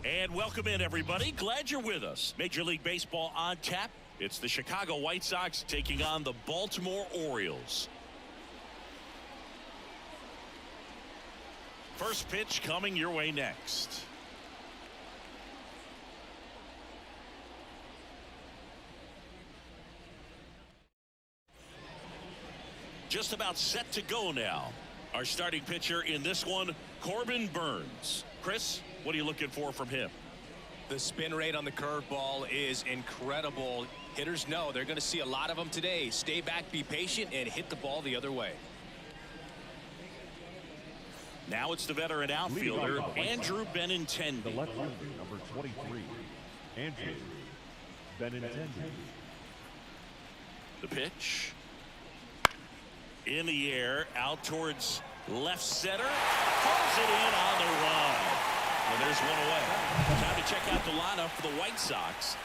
And welcome in, everybody. Glad you're with us. Major League Baseball on tap. It's the Chicago White Sox taking on the Baltimore Orioles. First pitch coming your way next. Just about set to go now. Our starting pitcher in this one, Corbin Burnes. Chris, what are you looking for from him? The spin rate on the curveball is incredible. Hitters know they're going to see a lot of them today. Stay back, be patient, and hit the ball the other way. Now it's the veteran outfielder, Andrew Benintendi. The left fielder, number 23, Andrew Benintendi. The pitch. In the air, out towards left center. Pulls it in on the run. And there's one away. Time to check out the lineup for the White Sox.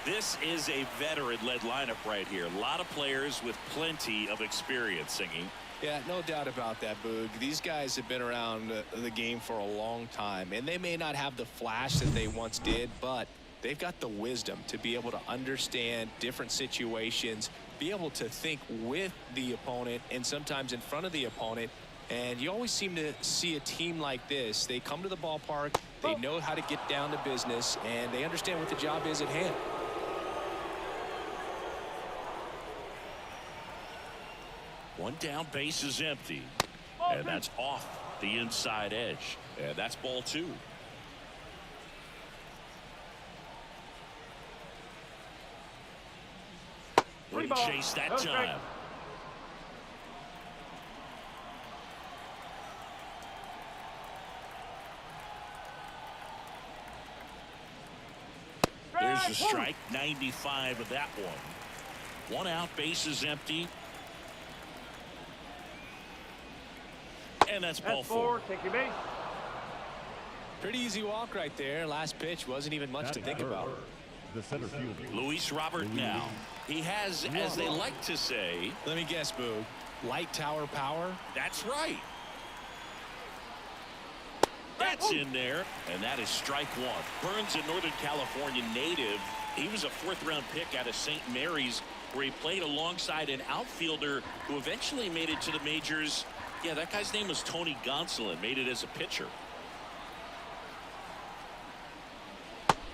This is a veteran-led lineup right here. A lot of players with plenty of experience singing. Yeah, no doubt about that, Boog. These guys have been around the game for a long time, and they may not have the flash that they once did, but they've got the wisdom to be able to understand different situations, be able to think with the opponent and sometimes in front of the opponent. And you always seem to see a team like this. They come to the ballpark, they know how to get down to business, and they understand what the job is at hand. One down, base is empty. And that's off the inside edge. And that's ball two. Great chase that time. There's a strike, 95 of that one. One out, base is empty. And that's ball four. Take your base. Pretty easy walk right there. Last pitch wasn't even much to think about. The center fielder, Luis Robert now. He has, as they like to say. Let me guess, Boog. Light tower power? That's right. That's in there, and that is strike one. Burnes, a Northern California native. He was a fourth-round pick out of St. Mary's, where he played alongside an outfielder who eventually made it to the majors. Yeah, that guy's name was Tony Gonsolin, made it as a pitcher.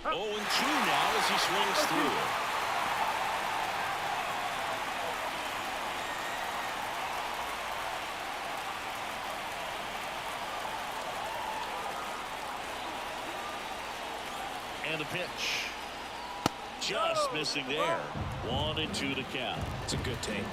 0-2 now as he swings through. And the pitch. Just missing there. 1-2 to count. It's a good take.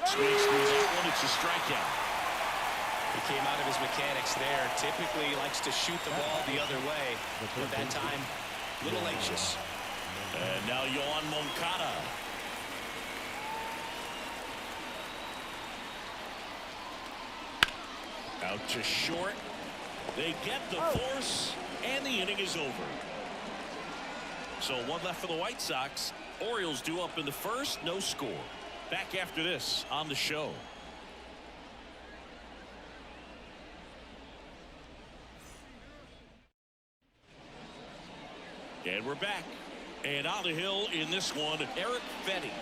Swings through that one. It's a strikeout. He came out of his mechanics there. Typically likes to shoot the ball the other way, but that time a little anxious. And now Yohan Moncada. Out to short. They get the force, and the inning is over. So one left for the White Sox. Orioles due up in the first, no score. Back after this on the show. And we're back. And on the hill in this one, Eric Fetty.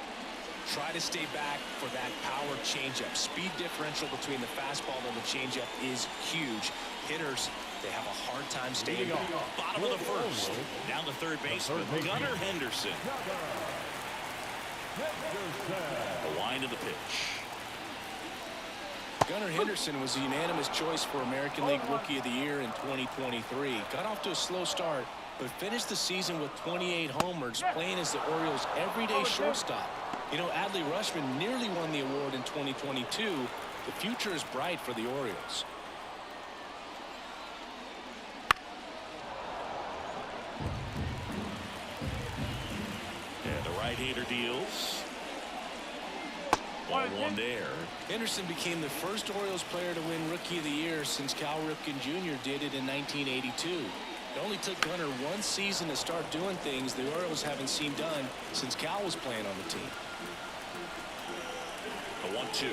Try to stay back for that power changeup. Speed differential between the fastball and the changeup is huge. Hitters, they have a hard time staying on. Bottom of the first. Down the third baseman, Gunnar Henderson. The line of the pitch. Gunnar Henderson was a unanimous choice for American League Rookie of the Year in 2023. Got off to a slow start, but finished the season with 28 homers, playing as the Orioles' everyday shortstop. You know, Adley Rutschman nearly won the award in 2022. The future is bright for the Orioles. And the right-hander deals. 1-1 there. Henderson became the first Orioles player to win Rookie of the Year since Cal Ripken Jr. did it in 1982. It only took Gunnar one season to start doing things the Orioles haven't seen done since Cal was playing on the team. The 1-2.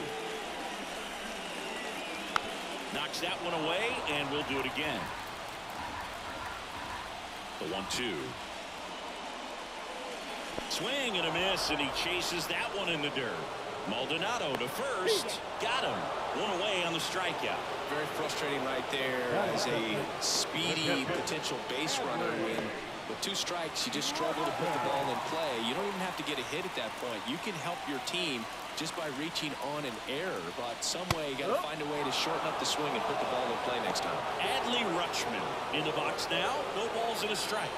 Knocks that one away, and we'll do it again. The 1-2. Swing and a miss, and he chases that one in the dirt. Maldonado to first. Got him. One away on the strikeout. Very frustrating right there as a speedy potential base runner. When with 2 strikes, you just struggle to put the ball in play. You don't even have to get a hit at that point. You can help your team just by reaching on an error. But some way, you got to find a way to shorten up the swing and put the ball in play next time. Adley Rutschman in the box now. No balls and a strike.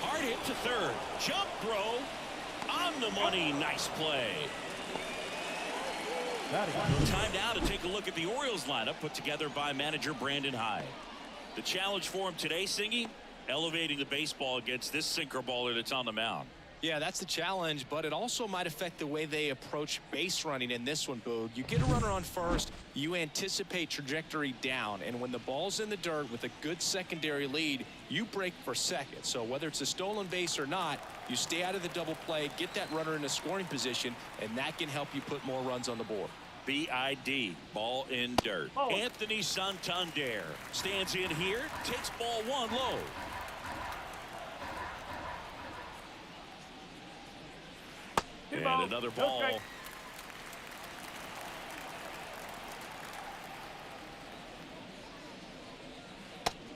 Hard hit to third. Jump throw. On the money. Nice play. Time now to take a look at the Orioles lineup put together by manager Brandon Hyde. The challenge for him today, Singy, elevating the baseball against this sinker baller that's on the mound. Yeah, that's the challenge, but it also might affect the way they approach base running in this one, Boog. You get a runner on first, you anticipate trajectory down, and when the ball's in the dirt with a good secondary lead, you break for second. So whether it's a stolen base or not, you stay out of the double play, get that runner in a scoring position, and that can help you put more runs on the board. BID, ball in dirt. Anthony Santander stands in here, takes ball 1 low. And another ball.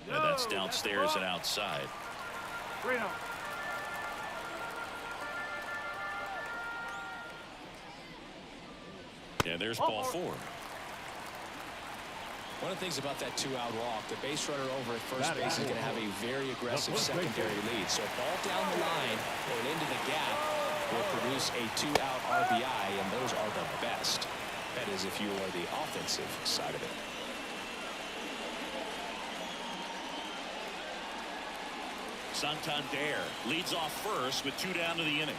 And that's downstairs and outside. And there's ball 4. One of the things about that 2-out walk, the base runner over at first base is going to have a very aggressive secondary lead. So ball down the line or into the gap will produce a 2-out RBI, and those are the best. That is if you are the offensive side of it. Santander leads off first with 2 down to the inning.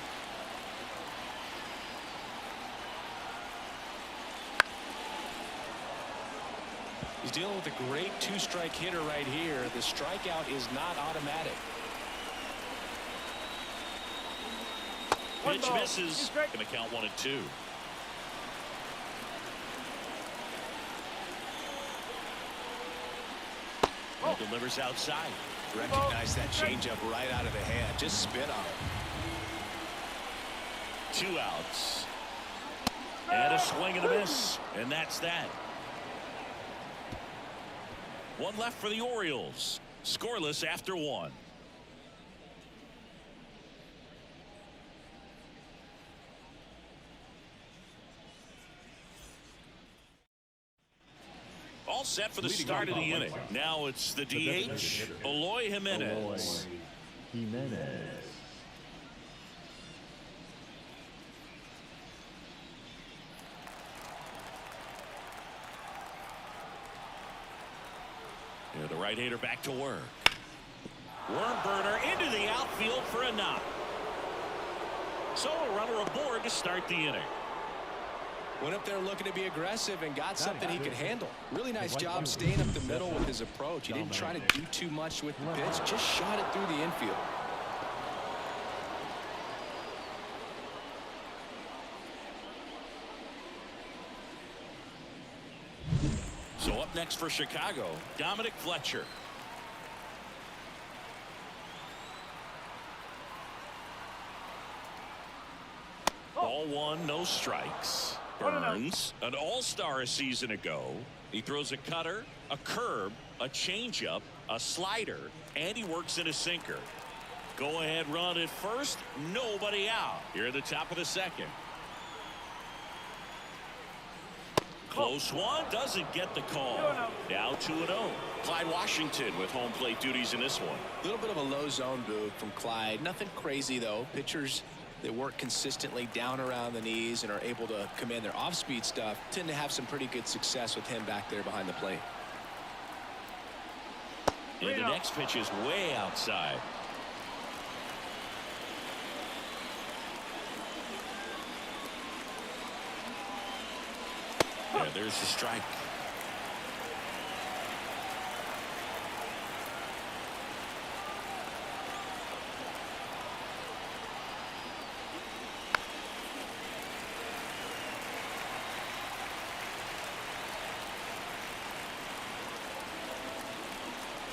He's dealing with a great 2-strike hitter right here. The strikeout is not automatic. Pitch misses. Going to count 1-2. And delivers outside. Recognize that changeup right out of the hand. Just spit on it. 2 outs. And a swing and a miss. And that's that. 1 left for the Orioles. Scoreless after 1. All set for the start of the inning. Now it's the DH, Eloy Jimenez. Yeah, the right-hander back to work. Worm burner into the outfield for a knock. So a runner aboard to start the inning. Went up there looking to be aggressive and got something he could handle. Really nice job staying up the middle with his approach. He didn't try to do too much with the pitch, just shot it through the infield. So up next for Chicago, Dominic Fletcher. Ball 1, no strikes. Burns, an all-star a season ago. He throws a cutter, a curve, a changeup, a slider, and he works in a sinker. Go ahead run at first, nobody out. Here at the top of the second. Close one, doesn't get the call. Now 2-0. Clyde Washington with home plate duties in this one. A little bit of a low zone move from Clyde. Nothing crazy though. Pitchers that work consistently down around the knees and are able to command their off-speed stuff tend to have some pretty good success with him back there behind the plate. And the next pitch is way outside. Yeah, there's the strike.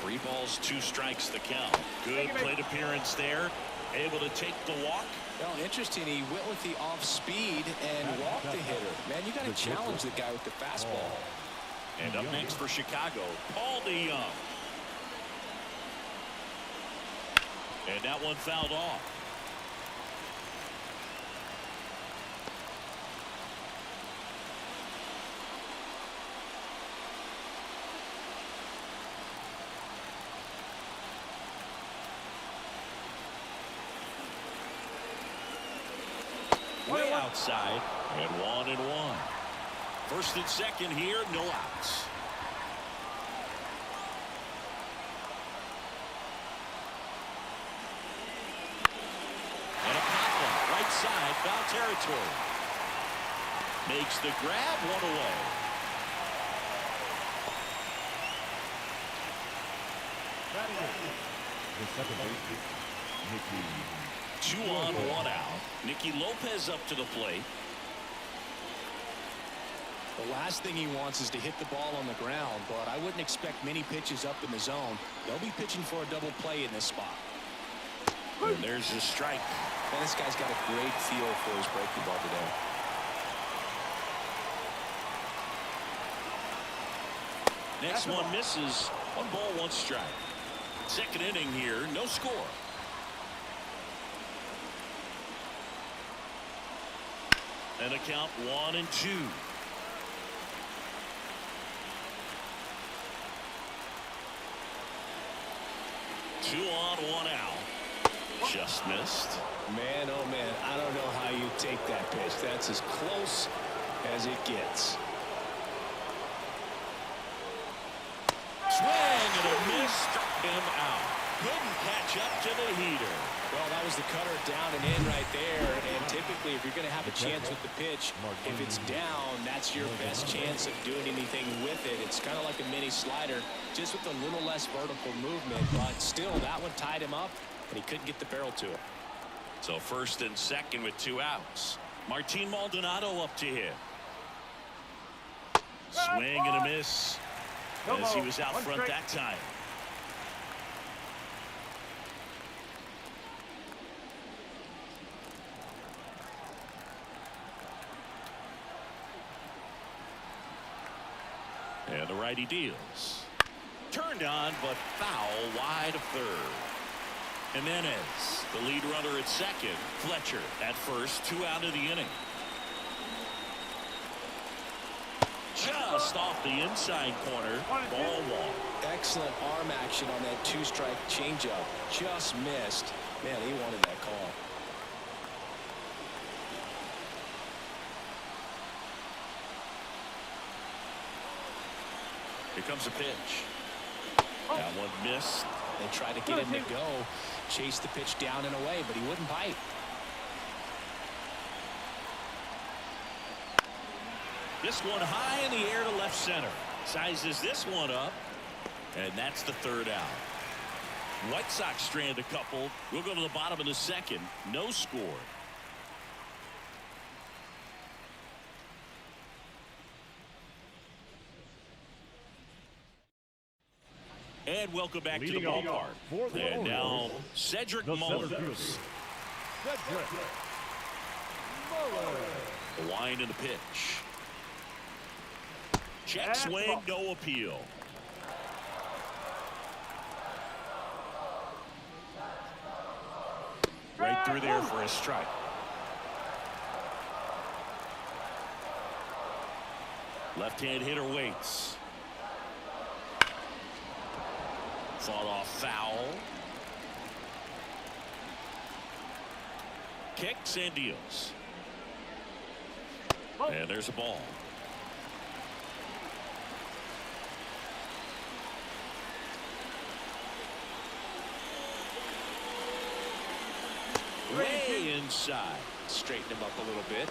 Three balls, 2 strikes the count. Good plate appearance there. Able to take the walk. Well, interesting. He went with the off speed and walked the hitter. Man, you got to challenge the guy with the fastball. And up next for Chicago, Paul DeYoung. And that one fouled off. Way outside, and 1-1. First and second here, no outs. And a pop one, right side, foul territory. Makes the grab, 1 away. The second baseman, Nicky. 2 on, 1 out. Nicky Lopez up to the plate. The last thing he wants is to hit the ball on the ground, but I wouldn't expect many pitches up in the zone. They'll be pitching for a double play in this spot. And there's the strike. Man, this guy's got a great feel for his breaking ball today. Next one misses. 1 ball, 1 strike. Second inning here, no score. And a count 1-2. Two on, 1 out. Just missed. Man, oh man, I don't know how you take that pitch. That's as close as it gets. Swing and a miss, struck him out. Couldn't catch up to the heater. Well, that was the cutter down and in right there. And typically, if you're going to have a chance with the pitch, if it's down, that's your best chance of doing anything with it. It's kind of like a mini slider, just with a little less vertical movement. But still, that one tied him up, and he couldn't get the barrel to it. So first and second with 2 outs. Martin Maldonado up to hit. Swing and a miss as he was out front that time. And the righty deals. Turned on, but foul wide of third. Jimenez, the lead runner at second. Fletcher at first, 2 out of the inning. Just off the inside corner, ball 1. Excellent arm action on that 2-strike changeup. Just missed. Man, he wanted that call. Here comes a pitch. That one missed. They tried to get him to go, chase the pitch down and away, but he wouldn't bite. This one high in the air to left center. Sizes this one up, and that's the 3rd out. White Sox strand a couple. We'll go to the bottom of the second. No score. And welcome back to the ballpark. And now Cedric Mullins. The line in the pitch. Check swing, no appeal. Right through there for a strike. Left-hand hitter waits. Fought off foul. Kicks and deals. And there's a ball. Way inside. Straighten him up a little bit.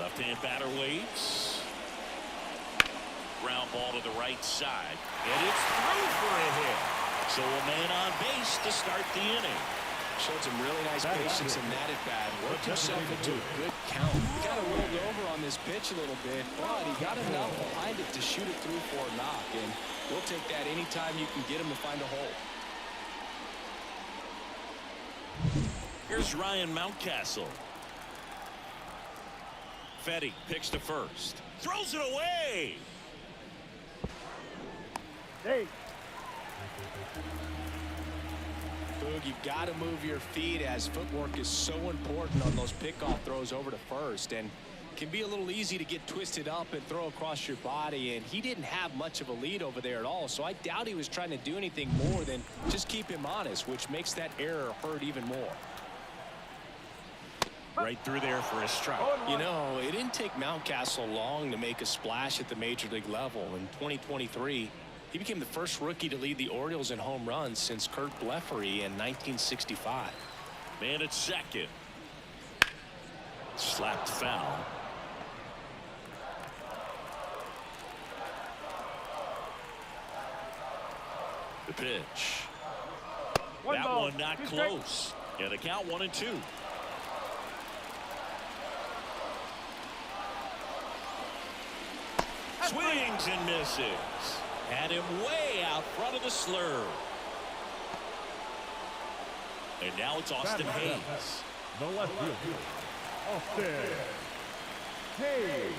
Left-hand batter waits. Ground ball to the right side. And it's through for a hit. So a man on base to start the inning. Showed some really nice patience in that at bat. Worked himself into a good count. He kind of rolled over on this pitch a little bit, but he got enough behind it to shoot it through for a knock. And we'll take that anytime you can get him to find a hole. Here's Ryan Mountcastle. Fetty picks to first. Throws it away. Hey. Boog, you've got to move your feet as footwork is so important on those pickoff throws over to first, and can be a little easy to get twisted up and throw across your body, and he didn't have much of a lead over there at all, so I doubt he was trying to do anything more than just keep him honest, which makes that error hurt even more. Right through there for a strike. You know, it didn't take Mountcastle long to make a splash at the major league level. In 2023, he became the first rookie to lead the Orioles in home runs since Kurt Blefary in 1965. Man at second. Slapped foul. The pitch. That one not close. Yeah, the count 1-2. Swings and misses. Had him way out front of the slurve. And now it's Austin Hayes. The left fielder, Austin Hayes.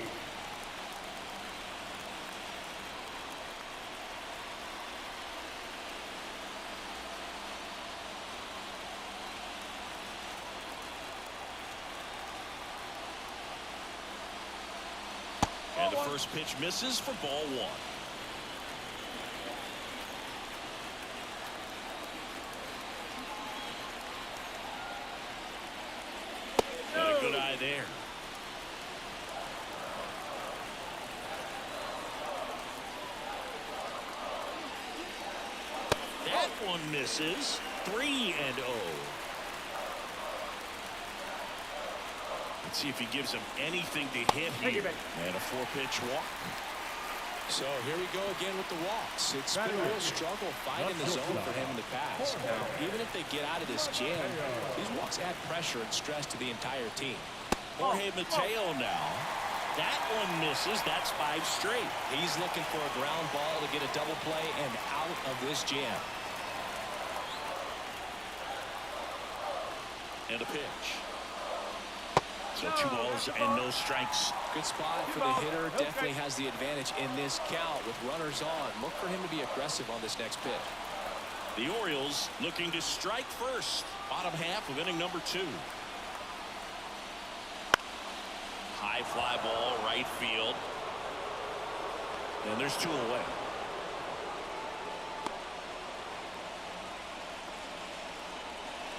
And the first pitch misses for ball one. And a good eye there. That one misses. 3-0. Let's see if he gives him anything to hit here. And a 4-pitch walk. So here we go again with the walks. It's been a real struggle finding the zone for him in the past. Now, even if they get out of this jam, these walks add pressure and stress to the entire team. Jorge Mateo now. That one misses. That's 5 straight. He's looking for a ground ball to get a double play and out of this jam. And a pitch. So 2 balls and no strikes. Good spot for the hitter. Definitely has the advantage in this count with runners on. Look for him to be aggressive on this next pitch. The Orioles looking to strike first. Bottom half of inning number 2. High fly ball, right field. And there's 2 away.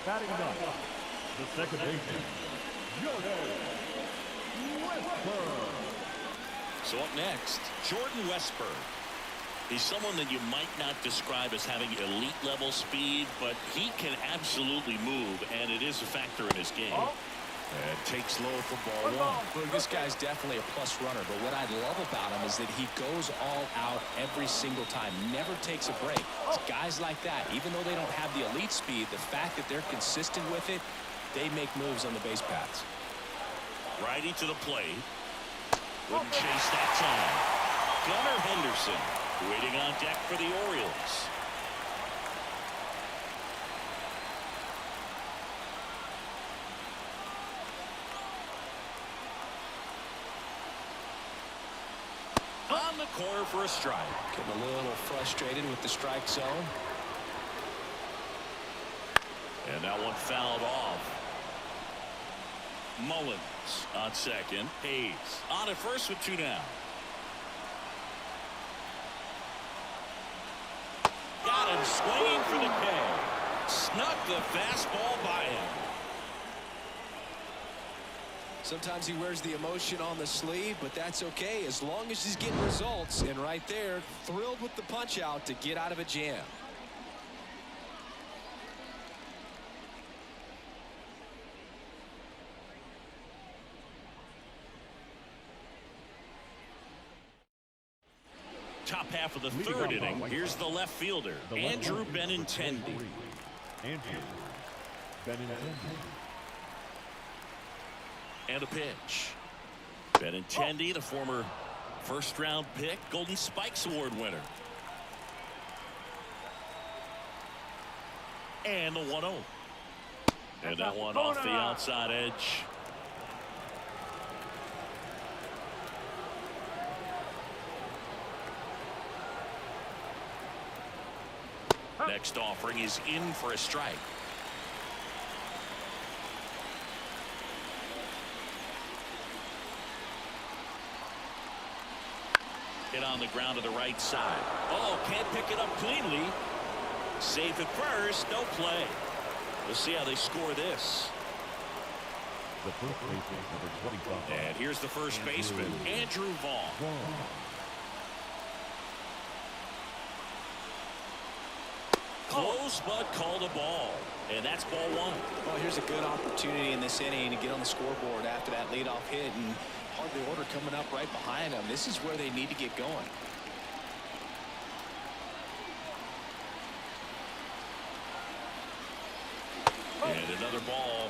Batting up, the second baseman, So up next, Jordan Westburg. He's someone that you might not describe as having elite level speed, but he can absolutely move, and it is a factor in his game. And takes low for ball 1. Well, this guy's definitely a plus runner, but what I love about him is that he goes all out every single time, never takes a break. It's guys like that, even though they don't have the elite speed, the fact that they're consistent with it, they make moves on the base paths. Righty to the plate. Wouldn't chase that time. Gunnar Henderson waiting on deck for the Orioles. On the corner for a strike. Getting a little frustrated with the strike zone. And that one fouled off. Mullins on second. Hayes on at first with 2 down. Got him swinging for the K. Snuck the fastball by him. Sometimes he wears the emotion on the sleeve, but that's okay as long as he's getting results. And right there, thrilled with the punch out to get out of a jam. top half of the third inning. Here's the left fielder, Andrew Benintendi. Andrew Benintendi. And a pitch. Benintendi, the former first-round pick, Golden Spikes Award winner. And the 1-0. And that one off the outside edge. Next offering is in for a strike. Hit on the ground to the right side. Oh, can't pick it up cleanly. Safe at first, no play. We'll see how they score this. The first baseman, number 25. And here's the first baseman, Andrew Vaughn. Close, but called a ball. And that's ball one. Well, here's a good opportunity in this inning to get on the scoreboard after that leadoff hit, and hard the order coming up right behind them. This is where they need to get going. And another ball.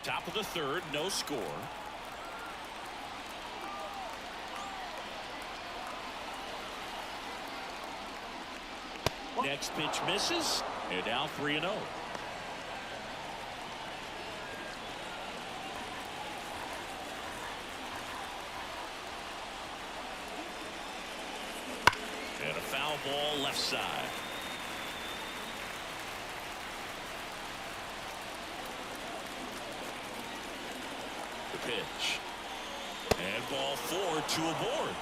Top of the third, no score. Next pitch misses, and now 3-0. And a foul ball left side. The pitch. And ball 4, 2 aboard.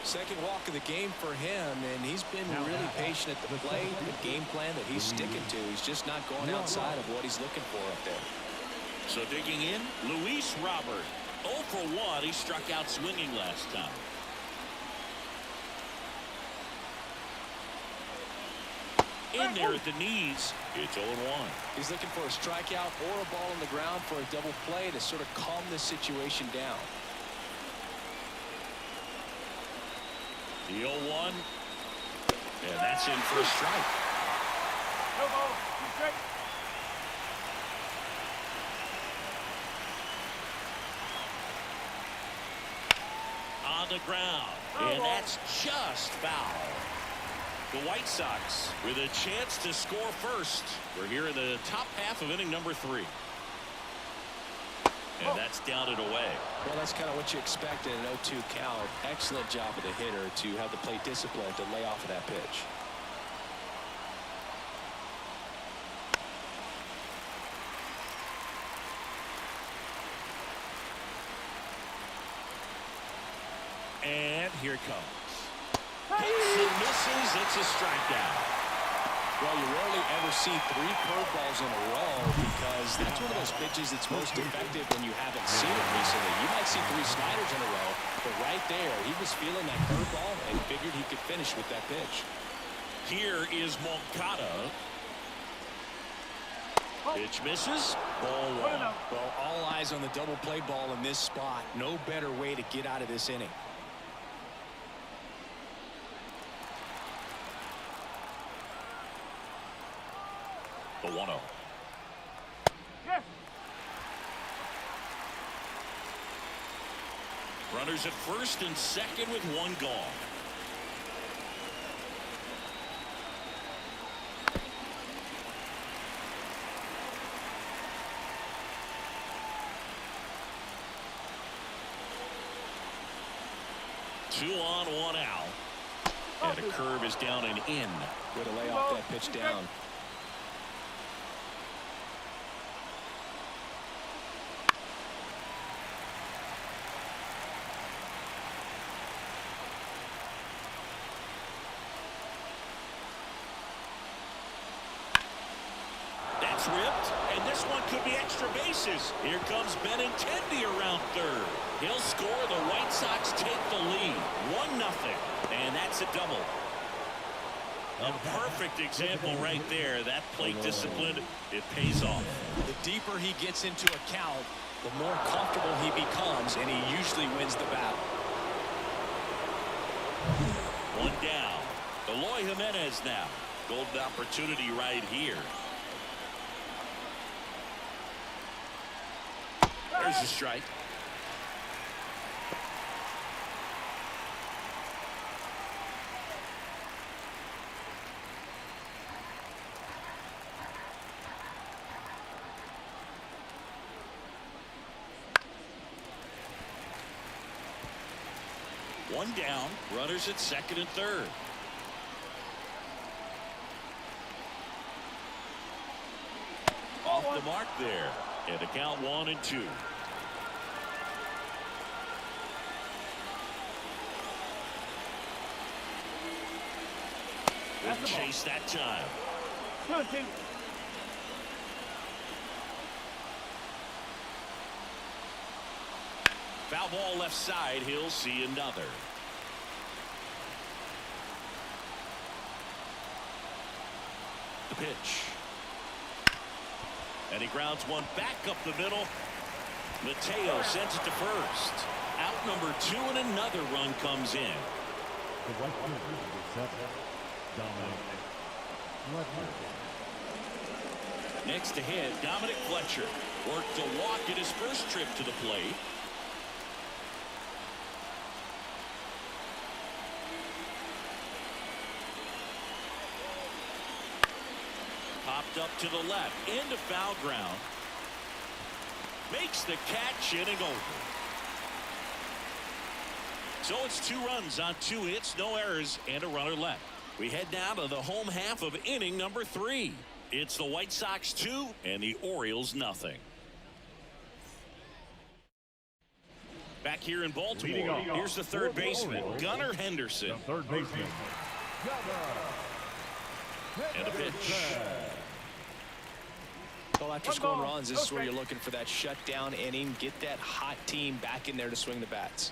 Second walk of the game for him, and he's been really patient at the plate. The game plan that he's sticking to. He's just not going outside of what he's looking for up there. So digging in, Luis Robert. 0 for 1. He struck out swinging last time. In there at the knees, it's 0-1. He's looking for a strikeout or a ball on the ground for a double play to sort of calm this situation down. The 0-1, and that's in for a strike. On the ground, and that's just foul. The White Sox with a chance to score first. We're here in the top half of inning number 3. And that's down and away. Well, that's kind of what you expect in an 0-2 count. Excellent job of the hitter to have the plate discipline to lay off of that pitch. And here it comes. Hits and misses. It's a strikeout. Well, you rarely ever see 3 curveballs in a row because that's one of those pitches that's most effective when you haven't seen it recently. You might see 3 sliders in a row, but right there, he was feeling that curveball and figured he could finish with that pitch. Here is Moncada. Pitch misses. Ball 1. Well, all eyes on the double play ball in this spot. No better way to get out of this inning. The 1-0. Runners at first and second with 1 gone. Two on, 1 out. And a curve is down and in. Way to lay off that pitch down. Ripped, and this one could be extra bases. Here comes Benintendi around third. He'll score. The White Sox take the lead, 1-0, and that's a double. A perfect example right there. That plate discipline, it pays off. The deeper he gets into a count, the more comfortable he becomes, and he usually wins the battle. One down. Eloy Jimenez now. Golden opportunity right here. There's a strike. One down. Runners at second and third. Off the mark there. And the count 1-2. Good chase that time. Foul ball left side. He'll see another. The pitch. And he grounds one back up the middle. Mateo sends it to first. Out number 2, and another run comes in. The White Sox Next to hit, Dominic Fletcher worked to walk at his first trip to the plate. Popped up to the left into foul ground. Makes the catch, inning over. So it's 2 runs on 2 hits, no errors, and a runner left. We head now to the home half of inning number 3. It's the White Sox 2 and the Orioles nothing. Back here in Baltimore, here's the third baseman, Gunnar Henderson. The third baseman, And a pitch. Well, after scoring runs, this is where you're looking for that shutdown inning. Get that hot team back in there to swing the bats.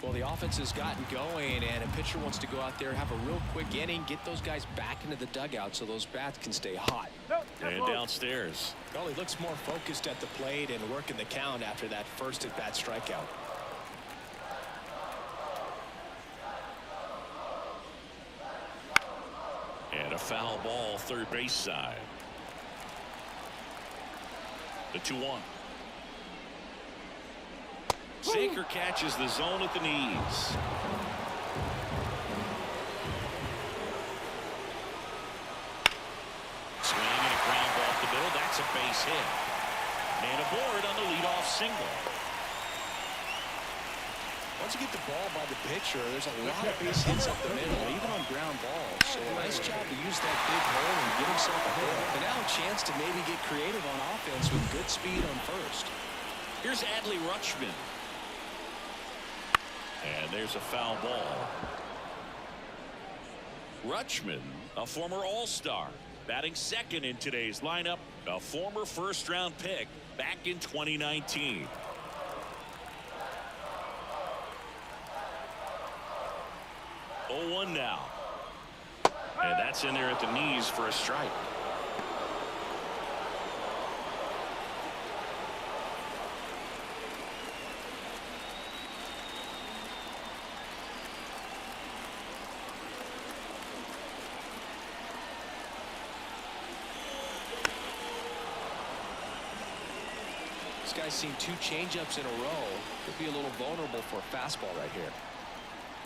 Well, the offense has gotten going, and a pitcher wants to go out there, have a real quick inning, get those guys back into the dugout so those bats can stay hot. And downstairs. Well, he looks more focused at the plate and working the count after that first at-bat strikeout. And a foul ball, third base side. The 2-1. Saker catches the zone at the knees. Swing and a ground ball up the middle. That's a base hit. And aboard on the leadoff single. Once you get the ball by the pitcher, there's a lot of base hits up the middle, even on ground balls. So a nice job to use that big hole and get himself a hit. And now a chance to maybe get creative on offense with good speed on first. Here's Adley Rutschman. And there's a foul ball. Rutschman, a former All-Star, batting second in today's lineup, a former first-round pick back in 2019. Oh, 1 now. And that's in there at the knees for a strike. This guy's seen 2 changeups in a row. Could be a little vulnerable for a fastball right here.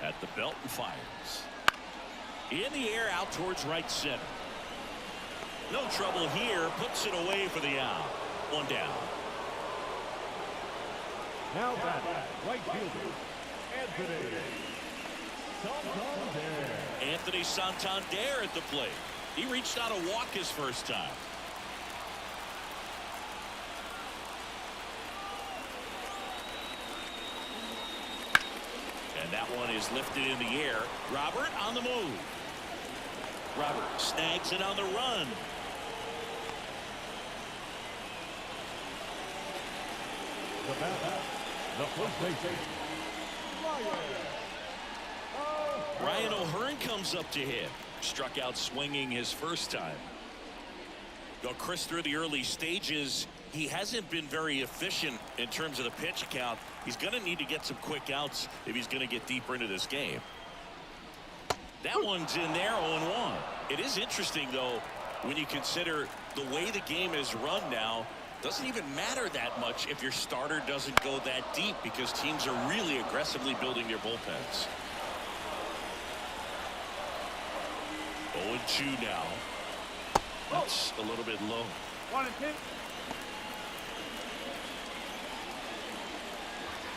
At the belt and fires. In the air out towards right center. No trouble here. Puts it away for the out. 1 down. Now back, right fielder, Santander. Anthony Santander at the plate. He reached out to walk his first time. And that one is lifted in the air. Robert on the move. Robert snags it on the run. The batter, the first baseman, Ryan O'Hearn comes up to hit. Struck out swinging his first time. Go Chris through the early stages. he hasn't been very efficient in terms of the pitch count. He's going to need to get some quick outs if he's going to get deeper into this game. That one's in there, 0-1. It is interesting, though, when you consider the way the game is run now. Doesn't even matter that much if your starter doesn't go that deep, because teams are really aggressively building their bullpens. 0-2 now. That's a little bit low. 1-2.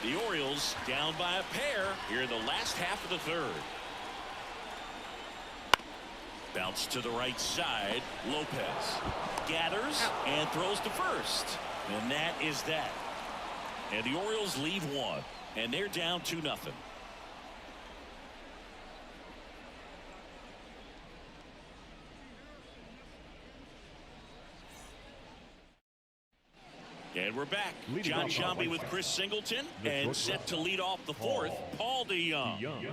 The Orioles down by a pair here in the last half of the third. Bounce to the right side. Lopez gathers and throws to first. And that is that. And the Orioles leave one. And they're down 2-0. And we're back. John Shambi with Chris Singleton. And set to lead off the fourth, Paul DeYoung.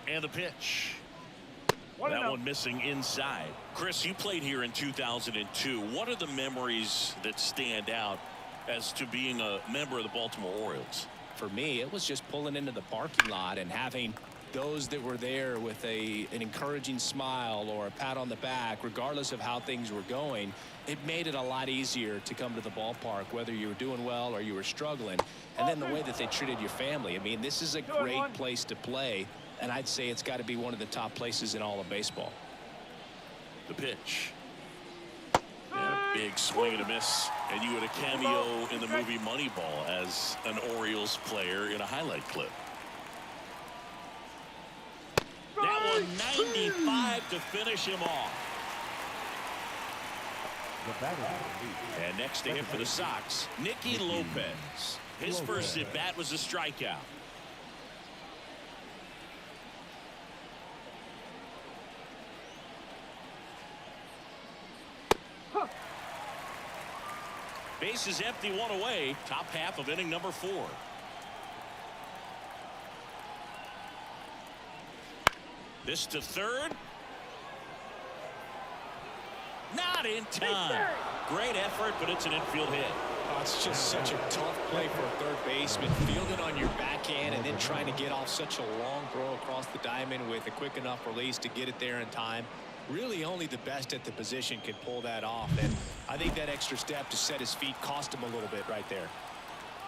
And the pitch. That one missing inside. Chris, you played here in 2002. What are the memories that stand out as to being a member of the Baltimore Orioles? For me, it was just pulling into the parking lot and having those that were there with an encouraging smile or a pat on the back, regardless of how things were going. It made it a lot easier to come to the ballpark, whether you were doing well or you were struggling. And then the way that they treated your family. I mean, this is a great place to play. And I'd say it's got to be one of the top places in all of baseball. The pitch. And a big swing and a miss. And you had a cameo in the movie Moneyball as an Orioles player in a highlight clip. That one 95 to finish him off. And next to him for the Sox, Nicky Lopez. His first at bat was a strikeout. Base is empty, one away. Top half of inning number 4. This to third. Not in time. Great effort, but it's an infield hit. Oh, it's just such a tough play for a third baseman. Fielding on your backhand and then trying to get off such a long throw across the diamond with a quick enough release to get it there in time. Really only the best at the position can pull that off, and I think that extra step to set his feet cost him a little bit right there.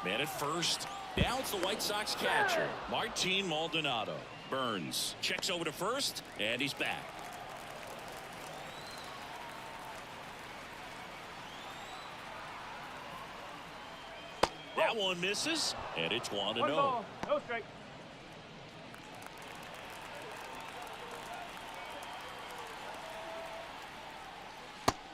Man at first. Now it's the White Sox catcher, Martin Maldonado. Burns checks over to first, and he's back. That one misses, and it's 1-0. No strike.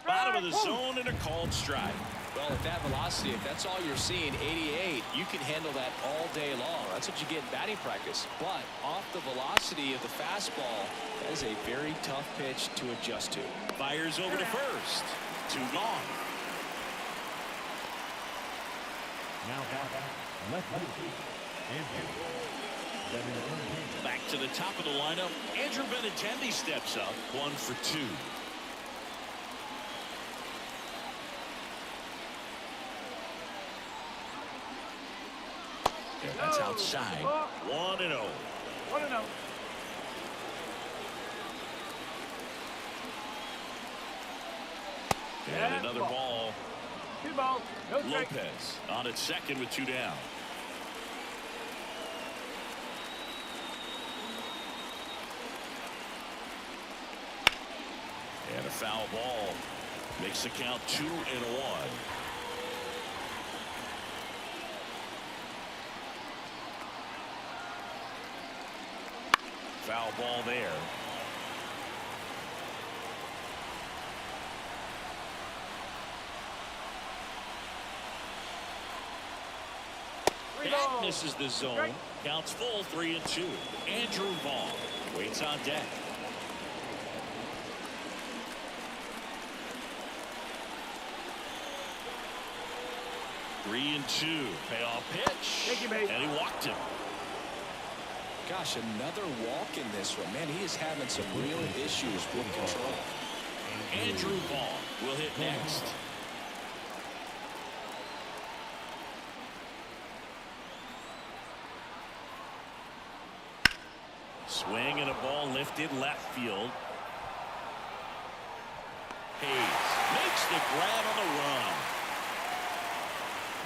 Bottom of the zone and a called strike. Well, at that velocity, if that's all you're seeing, 88, you can handle that all day long. That's what you get in batting practice. But off the velocity of the fastball, that is a very tough pitch to adjust to. Fires over to first. 2 gone. Now left Back to the top of the lineup. Andrew Benintendi steps up. 1 for 2. And that's outside. 1-0. 1-0. And another ball. 2 balls. No strike. Lopez on at second with 2 down. And a foul ball makes the count 2-1. Foul ball there. That misses the zone. Counts full, 3-2. Andrew Vaughn waits on deck. 3-2. Payoff pitch. Thank you, mate. And he walked him. Gosh, another walk in this one. Man, he is having some real issues with control. Andrew Vaughn will hit next. Swing and a ball lifted left field. Hayes makes the grab on the run.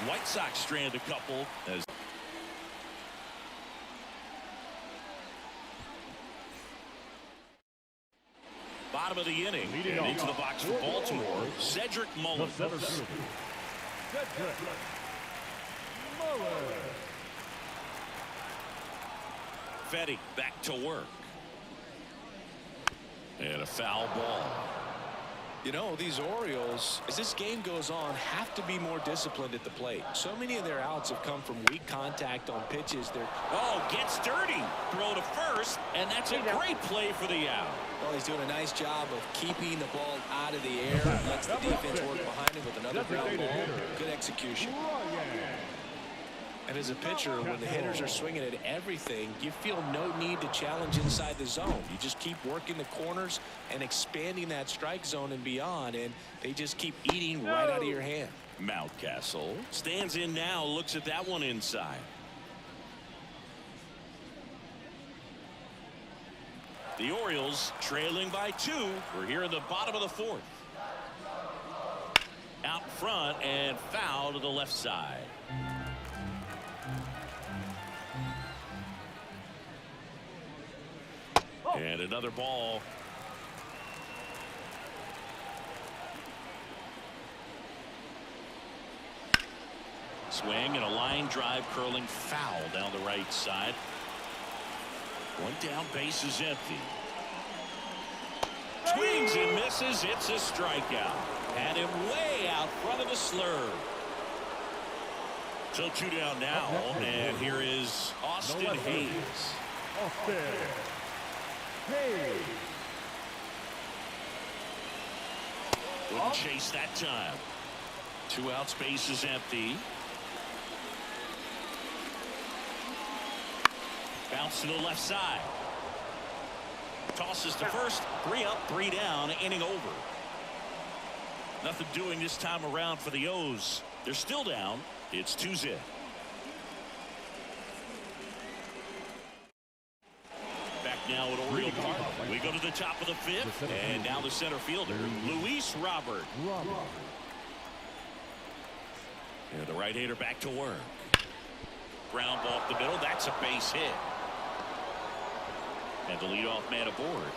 White Sox strand a couple as bottom of the inning. And into the box for Baltimore, Cedric Mullins. The center fielder, Cedric Mullins. Fetty back to work. And a foul ball. You know, these Orioles, as this game goes on, have to be more disciplined at the plate. So many of their outs have come from weak contact on pitches. Oh, gets dirty. Throw to first, and that's a great play for the out. Well, he's doing a nice job of keeping the ball out of the air. Lets the defense work behind him with another ground ball. Good execution. And as a pitcher, when the hitters are swinging at everything, you feel no need to challenge inside the zone. You just keep working the corners and expanding that strike zone and beyond, and they just keep eating right out of your hand. Mountcastle stands in now, looks at that one inside. The Orioles trailing by 2. We're here in the bottom of the 4th. Out front and foul to the left side. And another ball. Swing and a line drive curling foul down the right side. One down, base is empty. Swings and misses. It's a strikeout. Had him way out front of the slur. So 2 down now, and here is Austin Hayes. Austin Hayes. Wouldn't chase that time. 2 outs, base is empty. Bounce to the left side. Tosses to first. 3 up, 3 down, inning over. Nothing doing this time around for the O's. They're still down. It's 2-0. Back now at Oriole Park. We go to the top of the 5th, and now the center fielder, Luis Robert. And the right-hander back to work. Ground ball up the middle. That's a base hit. And the leadoff man aboard.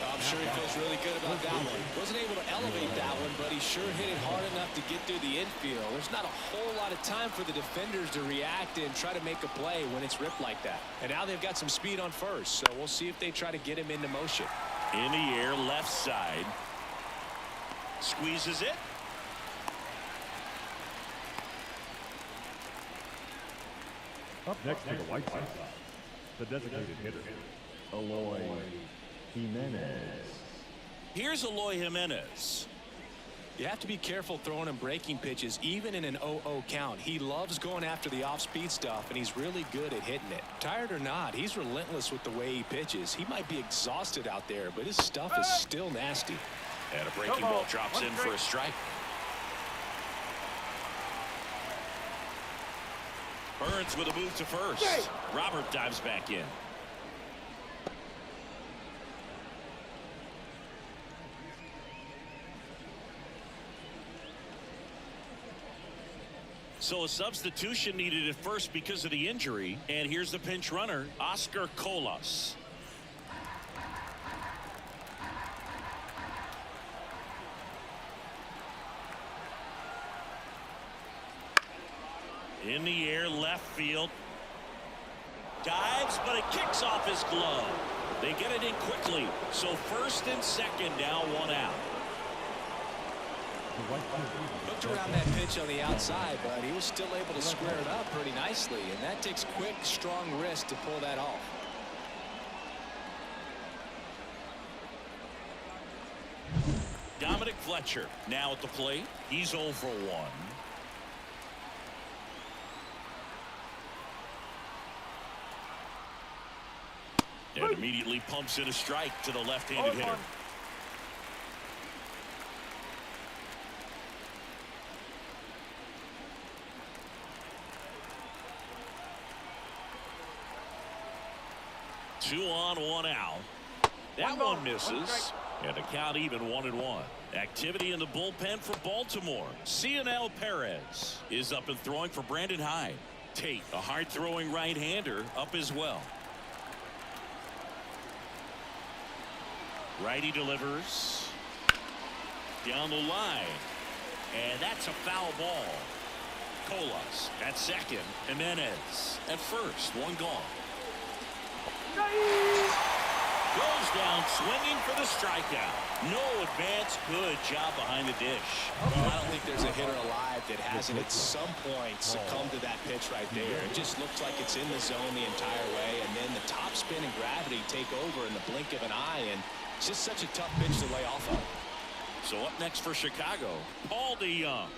I'm sure he feels really good about that one. Wasn't able to elevate that one, but he sure hit it hard enough to get through the infield. There's not a whole lot of time for the defenders to react and try to make a play when it's ripped like that. And now they've got some speed on first, so we'll see if they try to get him into motion. In the air, left side. Squeezes it. Up next for the White Sox, the designated hitter, Eloy Jimenez. Here's Eloy Jimenez. You have to be careful throwing him breaking pitches, even in an 0-0 count. He loves going after the off-speed stuff, and he's really good at hitting it. Tired or not, he's relentless with the way he pitches. He might be exhausted out there, but his stuff is still nasty. And a breaking ball drops in for a strike. Burns with a move to first. Robert dives back in. So a substitution needed at first because of the injury. And here's the pinch runner, Oscar Colas. In the air, left field. Dives, but it kicks off his glove. They get it in quickly. So first and second, now 1 out. Looked around that pitch on the outside, but he was still able to square it up pretty nicely, and that takes quick, strong wrist to pull that off. Fletcher now at the plate. He's 0 for 1. And immediately pumps in a strike to the left-handed hitter. 2 on, 1 out. That one misses. And the count even 1-1. Activity in the bullpen for Baltimore. Cionel Perez is up and throwing for Brandon Hyde. Tate, a hard-throwing right-hander, up as well. Righty delivers. Down the line. And that's a foul ball. Colas at second. Jimenez at first. 1 gone. Goes down swinging for the strikeout. No advance. Good job behind the dish. I don't think there's a hitter alive that hasn't at some point succumbed to that pitch right there. It just looks like it's in the zone the entire way, and then the top spin and gravity take over in the blink of an eye, and it's just such a tough pitch to lay off of. So up next for Chicago, Paul DeYoung.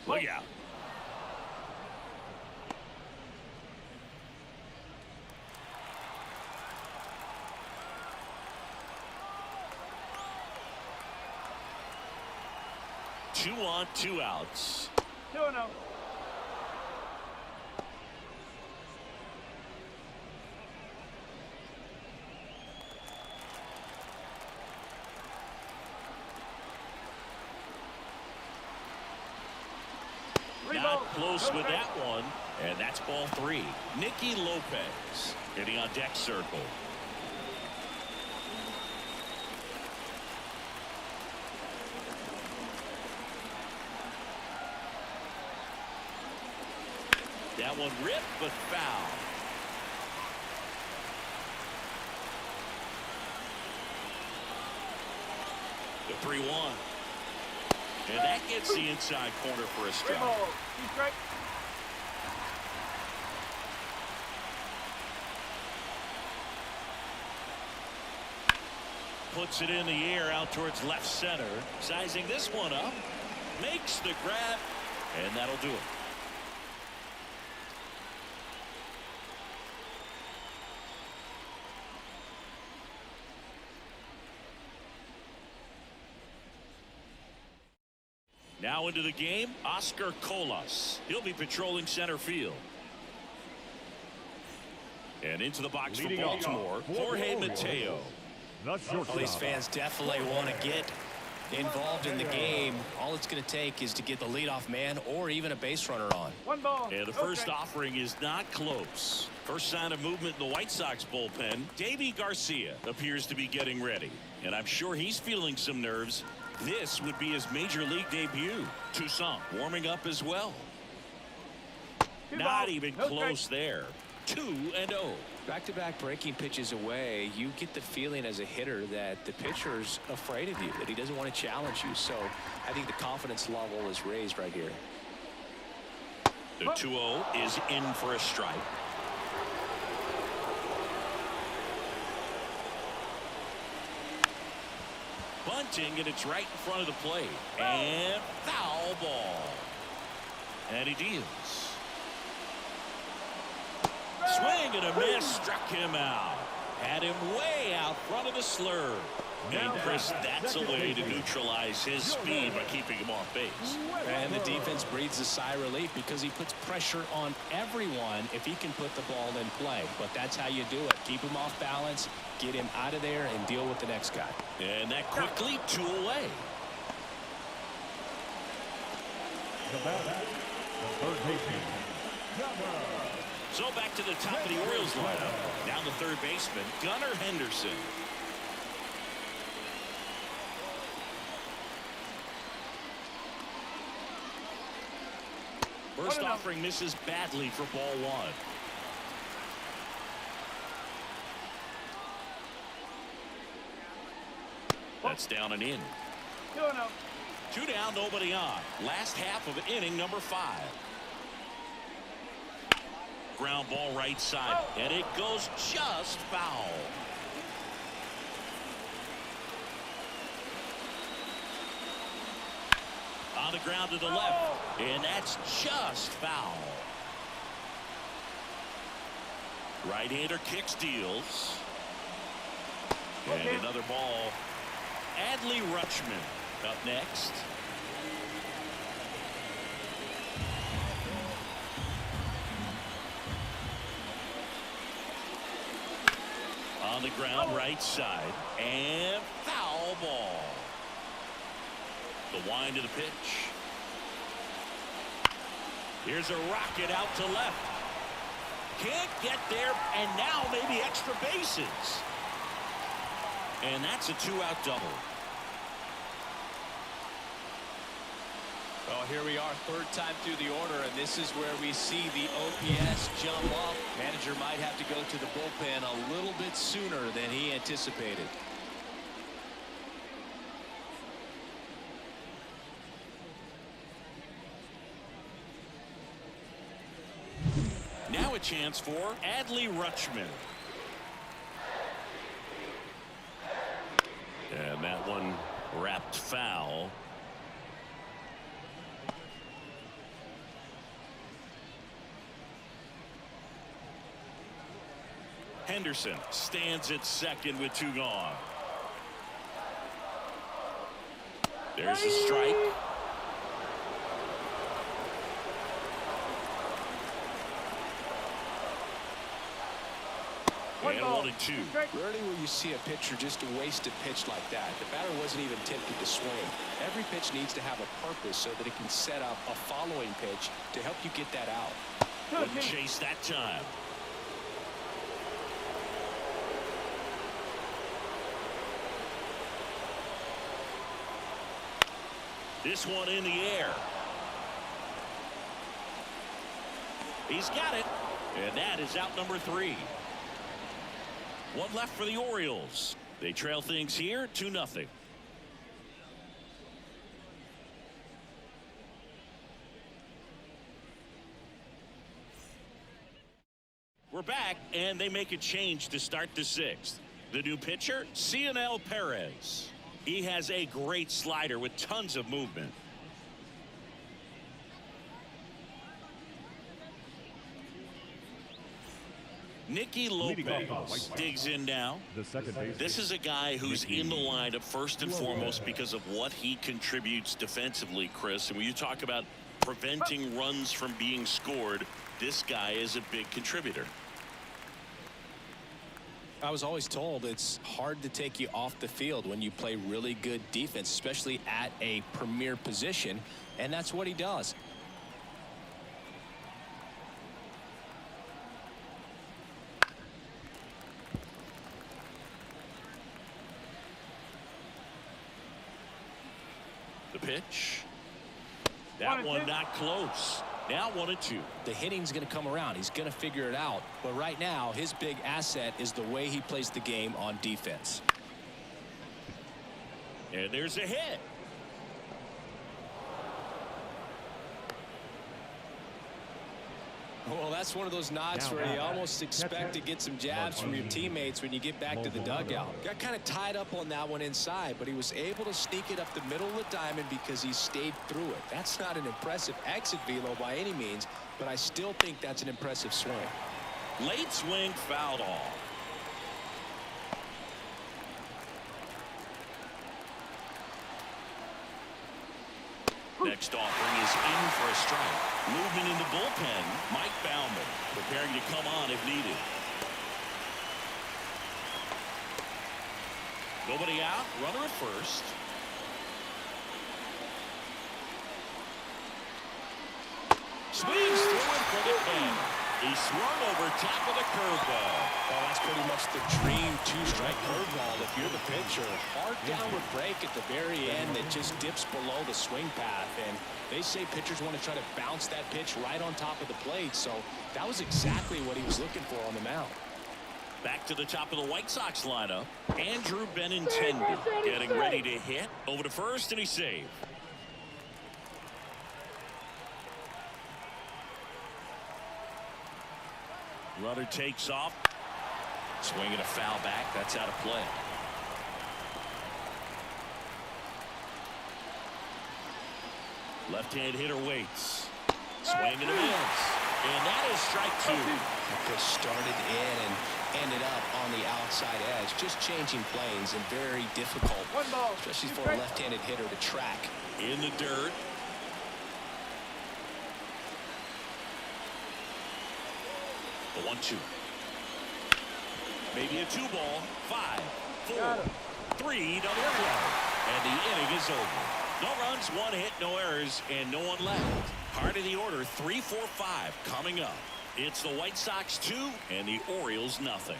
Look out. Two on, 2 outs. 2-0. Not close with that one, and that's ball 3. Nicky Lopez hitting on deck circle. That one ripped but foul. The 3-1. And that gets the inside corner for a strike. Puts it in the air out towards left center. Sizing this one up. Makes the grab. And that'll do it. Now into the game, Oscar Colas. He'll be patrolling center field. And into the box for Baltimore, Jorge Mateo. Well, these fans definitely want to get involved in the game. All it's going to take is to get the leadoff man or even a base runner on. 1 ball. And the first offering is not close. First sign of movement in the White Sox bullpen. Davy Garcia appears to be getting ready. And I'm sure he's feeling some nerves. This would be his major league debut. Toussaint warming up as well. Not even close there. 2-0. Back-to-back breaking pitches away, you get the feeling as a hitter that the pitcher's afraid of you, that he doesn't want to challenge you. So I think the confidence level is raised right here. The 2-0 is in for a strike. Bunting, and it's right in front of the plate. And foul ball. And he deals. Swing and a miss, struck him out. Had him way out front of the slurve. And Chris, that's a way to neutralize his speed by keeping him off base. And the defense breathes a sigh of relief because he puts pressure on everyone if he can put the ball in play. But that's how you do it. Keep him off balance, get him out of there, and deal with the next guy. And that quickly 2 away. The batter, the third baseman, So back to the top of the Orioles lineup. Down the third baseman, Gunnar Henderson. First offering misses badly for ball 1. That's down and in. 2-0. 2 down, nobody on. Last half of inning number 5. Ground ball right side, and it goes just foul. On the ground to the left, and that's just foul. Right-hander kick steals. And another ball. Adley Rutschman up next. On the ground right side, and foul ball. The wind of the pitch. Here's a rocket out to left. Can't get there, and now maybe extra bases. And that's a 2-out double. Well, here we are, third time through the order, and this is where we see the OPS jump up. Manager might have to go to the bullpen a little bit sooner than he anticipated. Now a chance for Adley Rutschman. And that one wrapped foul. Henderson stands at second with 2 gone. There's a strike. And 1-2. Rarely will you see a pitcher just waste a pitch like that. The batter wasn't even tempted to swing. Every pitch needs to have a purpose so that it can set up a following pitch to help you get that out. Wouldn't chase that time. This one in the air. He's got it. And that is out number 3. One left for the Orioles. They trail things here 2-0. We're back, and they make a change to start the 6th. The new pitcher, Cionel Perez. He has a great slider with tons of movement. Nicky Lopez digs in now. The second base. This is a guy who's in the lineup first and foremost because of what he contributes defensively, Chris. And when you talk about preventing runs from being scored, this guy is a big contributor. I was always told it's hard to take you off the field when you play really good defense, especially at a premier position, and that's what he does. The pitch. That one not close. Now 1-2. The hitting's going to come around. He's going to figure it out. But right now, his big asset is the way he plays the game on defense. And there's a hit. Well, that's one of those knocks where you almost expect to get some jabs from your teammates when you get back to the dugout. Got kind of tied up on that one inside, but he was able to sneak it up the middle of the diamond because he stayed through it. That's not an impressive exit velo by any means, but I still think that's an impressive swing. Late swing fouled off. Next offering is in for a strike. Movement in the bullpen. Mike Baumann preparing to come on if needed. Nobody out. Runner at first. Swings through it for the pin. He swung over top of the curveball. Well, that's pretty much the dream two-strike curveball if you're the pitcher. Hard downward break at the very end that just dips below the swing path. And they say pitchers want to try to bounce that pitch right on top of the plate. So that was exactly what he was looking for on the mound. Back to the top of the White Sox lineup. Andrew Benintendi getting ready to hit. Over to first, and he's saved. Runner takes off. Swinging a foul back. That's out of play. Left-hand hitter waits. Swing and a miss. And that is strike two. This started in and ended up on the outside edge. Just changing planes and very difficult, especially for a left-handed hitter to track. In the dirt. The 1-2. Maybe a 2-ball. 5, 4, 3, double play. And the inning is over. No runs, 1 hit, no errors, and no one left. Part of the order, 3, 4, 5 coming up. It's the White Sox 2 and the Orioles nothing.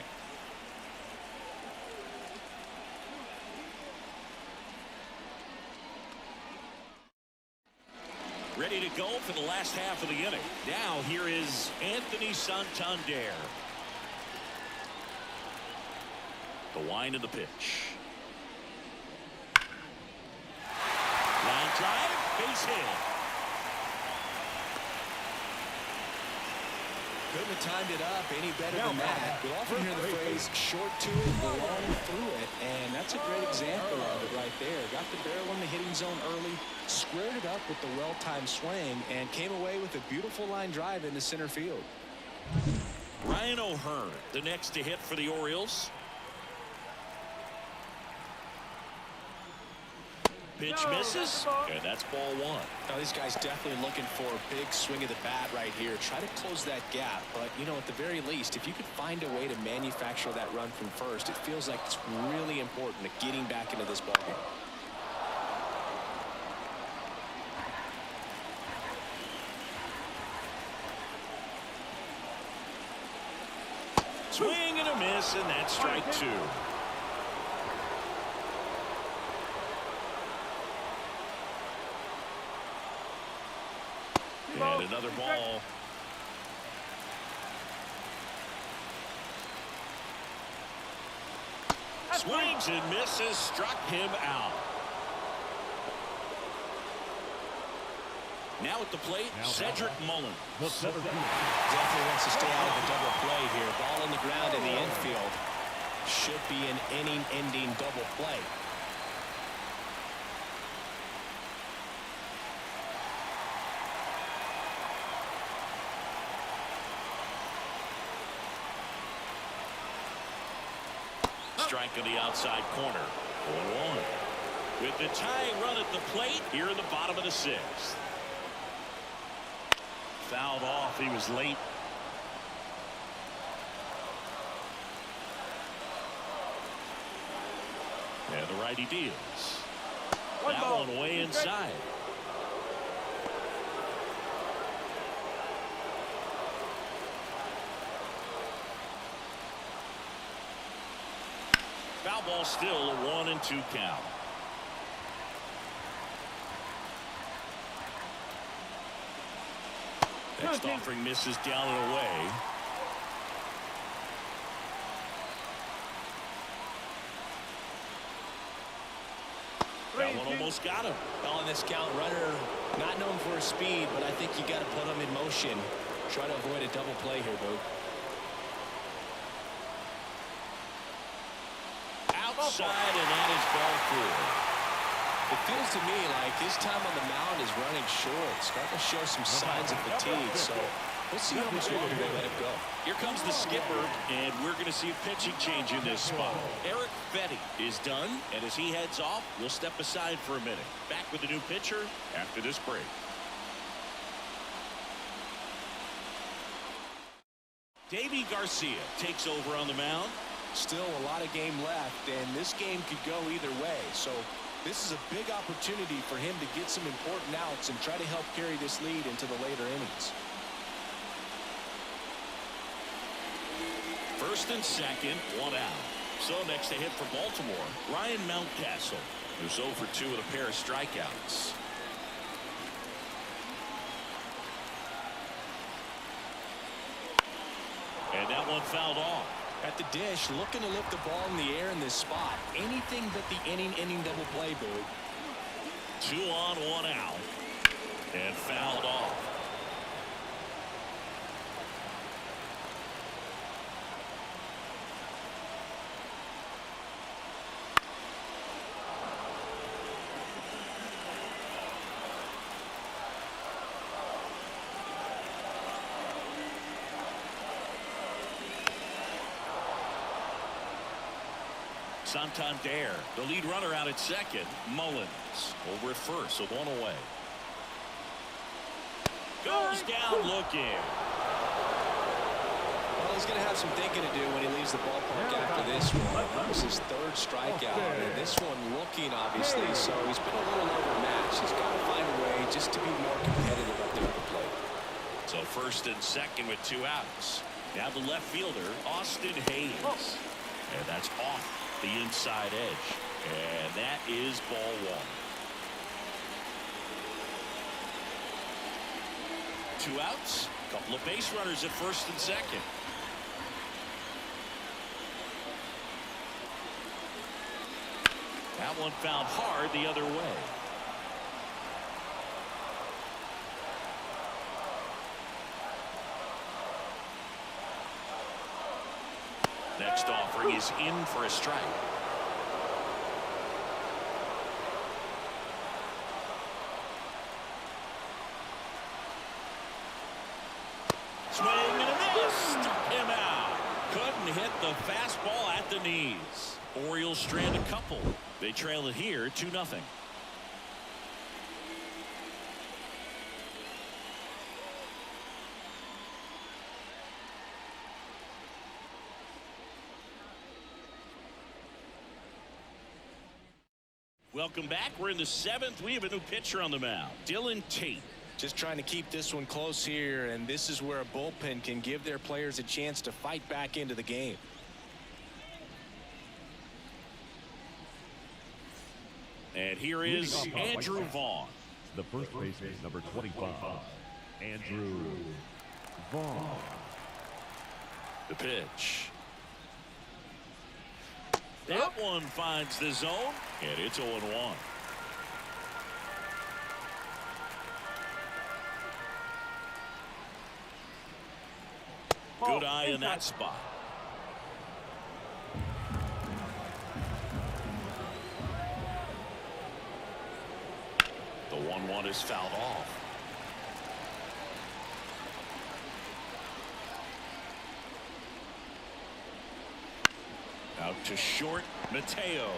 Ready to go for the last half of the inning. Now here is Anthony Santander. The wind of the pitch. Line drive, base hit. Couldn't have timed it up any better than that. We often hear the phrase short to it, long through it, and that's a great example of it right there. Got the barrel in the hitting zone early, squared it up with the well-timed swing, and came away with a beautiful line drive into center field. Ryan O'Hearn, the next to hit for the Orioles. Pitch misses, and that's ball 1. Now, these guys definitely looking for a big swing of the bat right here. Try to close that gap, but, you know, at the very least, if you could find a way to manufacture that run from first, it feels like it's really important to getting back into this ballgame. Swing and a miss, and that's strike 2. And another ball. Swings and misses, struck him out. Now at the plate, Cedric Mullins. Definitely wants to stay out of the double play here. Ball in the ground in the infield. Should be an inning-ending double play. Strike on the outside corner. 1-1. With the tying run at the plate here in the bottom of the 6th. Fouled off. He was late. And the righty deals. That one way inside. Foul ball, still a 1-2 count. Next offering misses down and away. That one almost got him. On this count, runner not known for his speed, but I think you got to put him in motion. Try to avoid a double play here, Boog. Outside, and that is ball 4. It feels to me like his time on the mound is running short. Starting to show some signs of fatigue, so we'll see how much longer they let it go. Here comes the skipper, and we're going to see a pitching change in this spot. Eric Fetty is done, and as he heads off, we'll step aside for a minute. Back with the new pitcher after this break. Davy Garcia takes over on the mound. Still a lot of game left, and this game could go either way. So this is a big opportunity for him to get some important outs and try to help carry this lead into the later innings. First and second, 1 out. So next to hit for Baltimore, Ryan Mountcastle, who's 0 for 2 with a pair of strikeouts. And that one fouled off. At the dish, looking to lift the ball in the air in this spot. Anything but the inning double play, Boog. 2 on, 1 out. And fouled off. Santander, the lead runner out at second. Mullins over at first, so 1 away. Goes down looking. Well, he's going to have some thinking to do when he leaves the ballpark after this one. That was his 3rd strikeout, and this one looking, obviously, so he's been a little overmatched. He's got to find a way just to be more competitive up there at the plate. So first and second with 2 outs. Now the left fielder, Austin Hayes. And that's off the inside edge. And that is ball 1. 2 outs. Couple of base runners at first and second. That one fouled hard the other way. Next offering is in for a strike. Swing and a miss. Struck him out. Couldn't hit the fastball at the knees. Orioles strand a couple. They trail it here 2-0. Welcome back. We're in the 7th. We have a new pitcher on the mound, Dylan Tate. Just trying to keep this one close here, and this is where a bullpen can give their players a chance to fight back into the game. And here is Andrew Vaughn. The first baseman, number 25, Andrew Vaughn. The pitch. That one finds the zone, and it's 0-1. Good eye in that spot. The 1-1 is fouled off. Out to short, Mateo.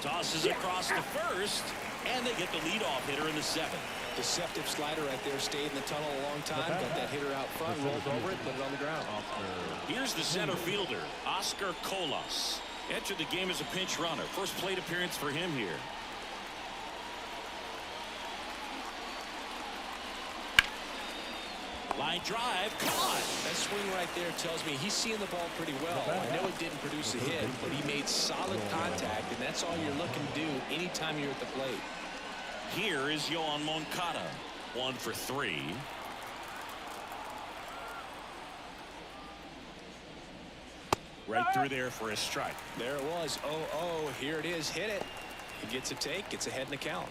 Tosses across to first, and they get the leadoff hitter in the 7th. Deceptive slider right there. Stayed in the tunnel a long time. Got that hitter out front, rolled over it, put it on the ground. Here's the center fielder, Oscar Colas. Entered the game as a pinch runner. First plate appearance for him here. Line drive, caught. That swing right there tells me he's seeing the ball pretty well. I know it didn't produce a hit, but he made solid contact, and that's all you're looking to do anytime you're at the plate. Here is Yoan Moncada. 1 for 3. Right through there for a strike. There it was. 0-0. Here it is. Hit it. He gets a take. Gets ahead in the count.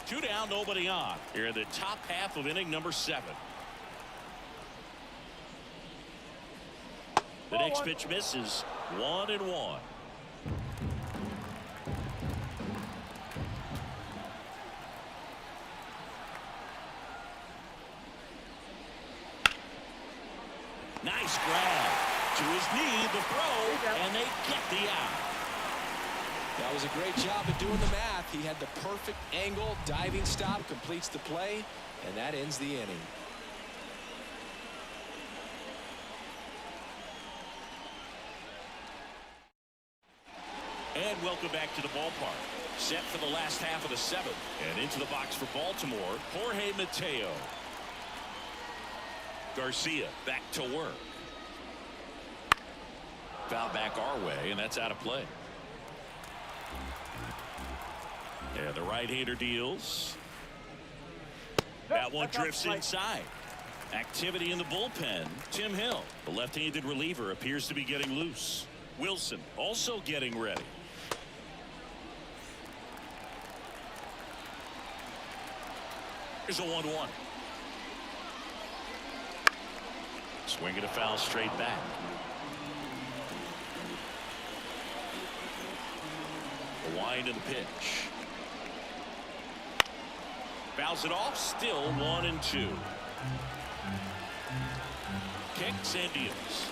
2 down, nobody on. Here in the top half of inning number 7. The next pitch misses. 1-1. Nice grab. To his knee, the throw, and they get the out. That was a great job of doing the math. He had the perfect angle. Diving stop completes the play, and that ends the inning. And welcome back to the ballpark. Set for the last half of the 7th. And into the box for Baltimore, Jorge Mateo. Garcia back to work. Foul back our way, and that's out of play. Yeah, the right-hander deals. That one drifts inside. Activity in the bullpen. Tim Hill, the left-handed reliever, appears to be getting loose. Wilson also getting ready. Here's a 1-1. Swinging a foul straight back. A wind in the pitch. Fouls it off. Still 1-2. Kicks and deals.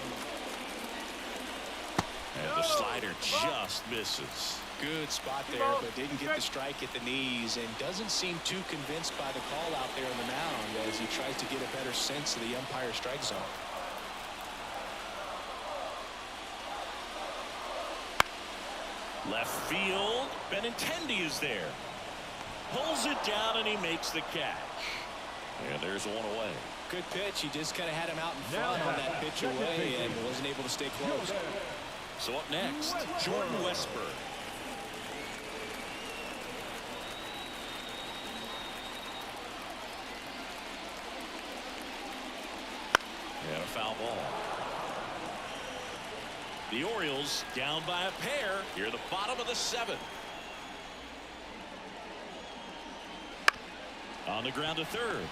And the slider just misses. Good spot there, but didn't get the strike at the knees, and doesn't seem too convinced by the call out there on the mound as he tries to get a better sense of the umpire strike zone. Left field. Benintendi is there. Pulls it down and he makes the catch. And there's one away. Good pitch. He just kind of had him out in front on that pitch away and wasn't able to stay close. So up next, Jordan Westburg. And a foul ball. The Orioles down by a pair here at the bottom of the 7th. On the ground to third.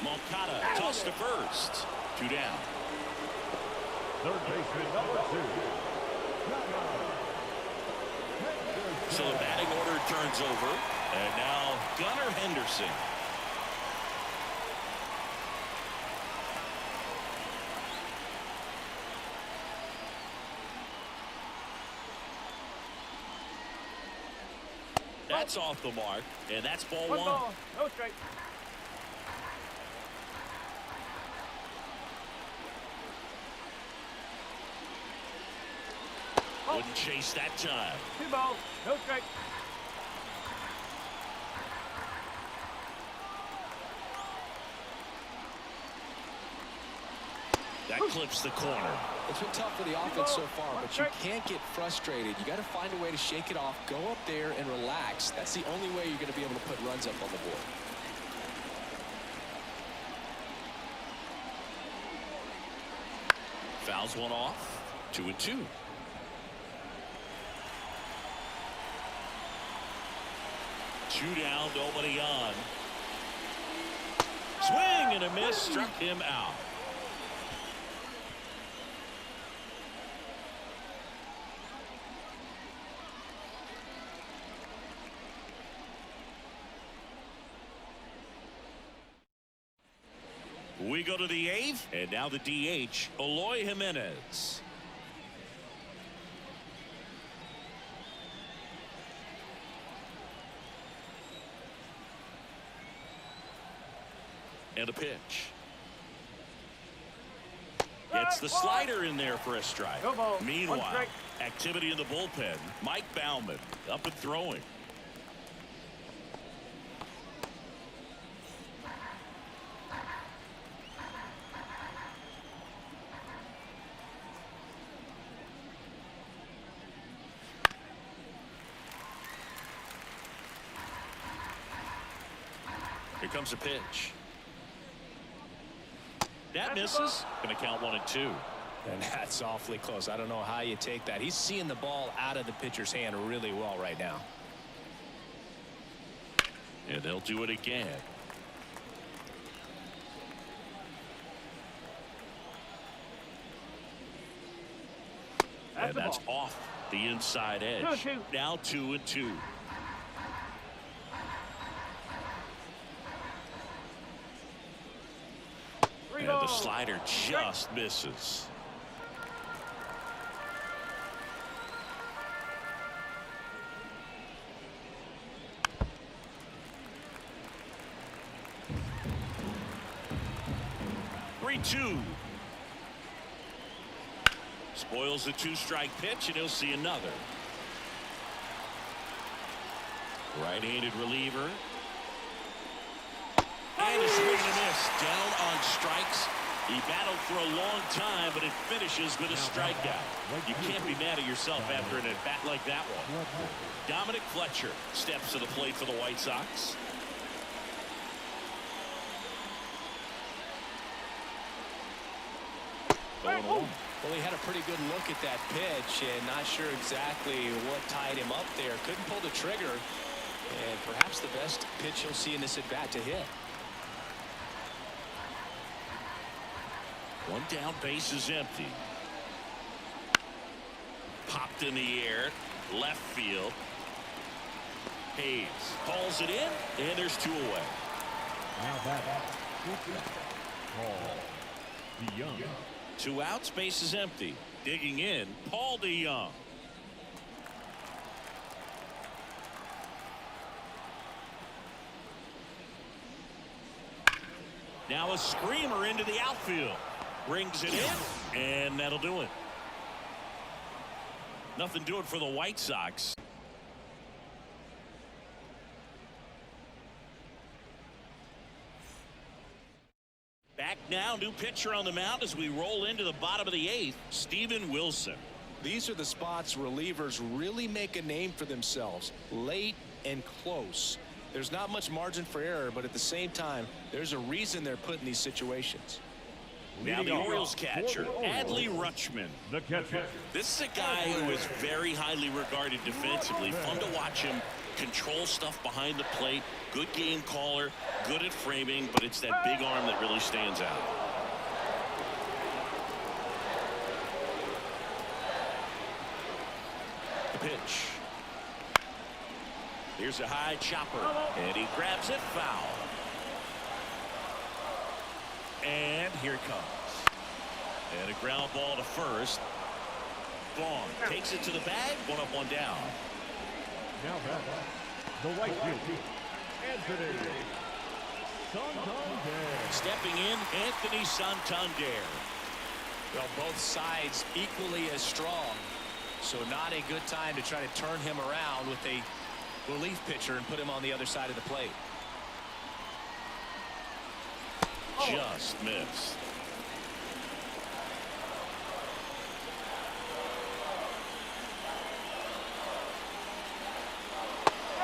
Moncada tossed to first. 2 down. Third baseman number 2. So the batting order turns over. And now Gunnar Henderson. That's off the mark, and that's ball 1. Ball. No strike. Wouldn't chase that time. 2 balls. No strike. That clips the corner. It's been tough for the offense so far, but you can't get frustrated. You got to find a way to shake it off, go up there and relax. That's the only way you're going to be able to put runs up on the board. Fouls one off. 2-2. Two down, nobody on. Swing and a miss, struck him out. We go to the 8th, and now the DH, Eloy Jimenez. And a pitch. Gets the slider in there for a strike. No ball. Meanwhile, 1 strike. activity in the bullpen. Mike Baumann up and throwing. Here comes a pitch. That misses. Going to count 1-2. And that's awfully close. I don't know how you take that. He's seeing the ball out of the pitcher's hand really well right now. And they'll do it again. And that's off the inside edge. 2-2. Now 2-2. And the slider just misses. Two. Spoils the 2-strike pitch, and he'll see another. Right-handed reliever. And a swing and a miss. Down on strikes. He battled for a long time, but it finishes with a strikeout. You can't be mad at yourself after an at-bat like that one. Dominic Fletcher steps to the plate for the White Sox. 0-1. Well, he had a pretty good look at that pitch and not sure exactly what tied him up there. Couldn't pull the trigger, and perhaps the best pitch he'll see in this at bat to hit. One down, base is empty. Popped in the air, left field. Hayes calls it in, and there's 2 away. Now that Paul DeYoung. 2 outs, base is empty. Digging in, Paul DeYoung. Now a screamer into the outfield. Rings it in, and that'll do it. Nothing doing for the White Sox. Back now, new pitcher on the mound as we roll into the bottom of the 8th, Steven Wilson. These are the spots relievers really make a name for themselves, late and close. There's not much margin for error, but at the same time, there's a reason they're put in these situations. Now the Orioles catcher, Adley Rutschman. The catcher. This is a guy who is very highly regarded defensively. Fun to watch him control stuff behind the plate. Good game caller, good at framing, but it's that big arm that really stands out. The pitch. Here's a high chopper, and he grabs it foul. And here it comes. And a ground ball to first. Vaughn takes it to the bag. 1 up, 1 down. Now that the right field. Anthony Santander. Stepping in, Anthony Santander. Well, both sides equally as strong, so not a good time to try to turn him around with a relief pitcher and put him on the other side of the plate. Just missed.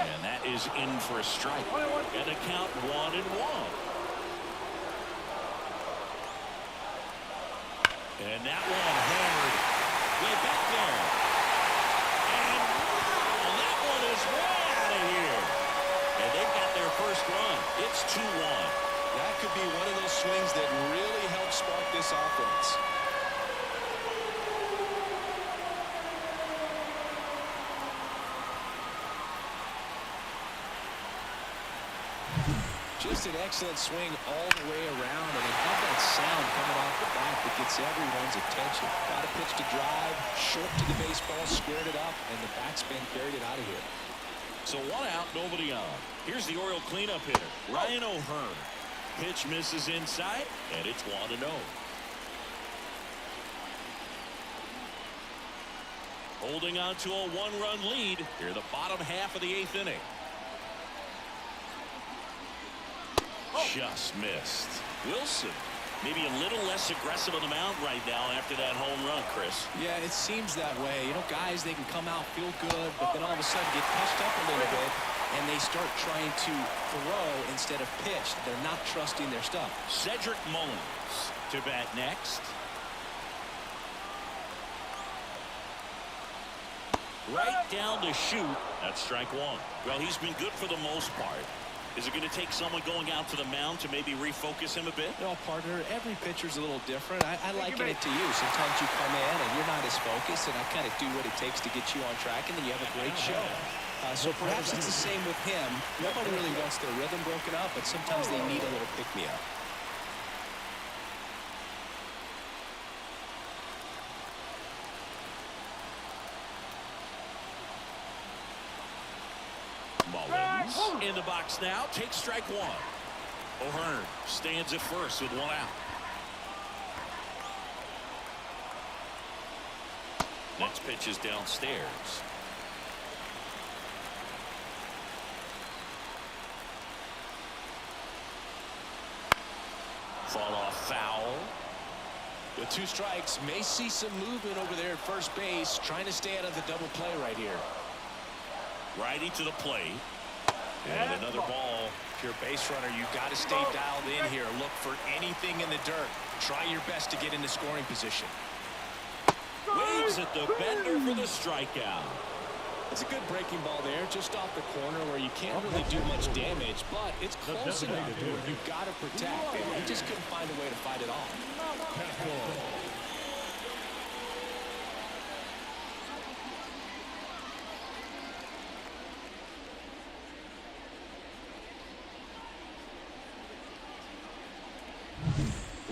And that is in for a strike. And a count 1-1. And that one hammered way back there. And wow, that one is way out of here. And they've got their first run. It's 2-1. That could be one of those swings that really helps spark this offense. Just an excellent swing all the way around, and it had that sound coming off the bat that gets everyone's attention. Got a pitch to drive, short to the baseball, squared it up, and the backspin carried it out of here. So 1 out, nobody on. Here's the Oriole cleanup hitter, Ryan O'Hearn. Pitch misses inside, and it's 1-0. Holding on to a 1-run lead here, the bottom half of the 8th inning. Just missed. Wilson, maybe a little less aggressive on the mound right now after that home run, Chris. Yeah, it seems that way. You know, guys, they can come out, feel good, but then all of a sudden get touched up a little bit, and they start trying to throw instead of pitch. They're not trusting their stuff. Cedric Mullins to bat next. Right down the chute. That's strike 1. Well, he's been good for the most part. Is it going to take someone going out to the mound to maybe refocus him a bit? You know, partner, every pitcher's a little different. I liken it to you. Sometimes you come in and you're not as focused, and I kind of do what it takes to get you on track, and then you have a great show. So perhaps it's the same with him. Nobody really wants their rhythm broken up, but sometimes they need a little pick-me-up. Mullins in the box now, takes strike 1. O'Hearn stands at first with 1 out. Next pitch is downstairs. Fall off foul. With 2 strikes, may see some movement over there at first base, trying to stay out of the double play right here. Righty to the plate. And another ball If you're a base runner, you've got to stay dialed in here. Look for anything in the dirt. Try your best to get into scoring position. Waves at the bender for the strikeout. It's a good breaking ball there, just off the corner where you can't really do much damage, but it's close enough to where you've got to protect, and he just couldn't find a way to fight it off.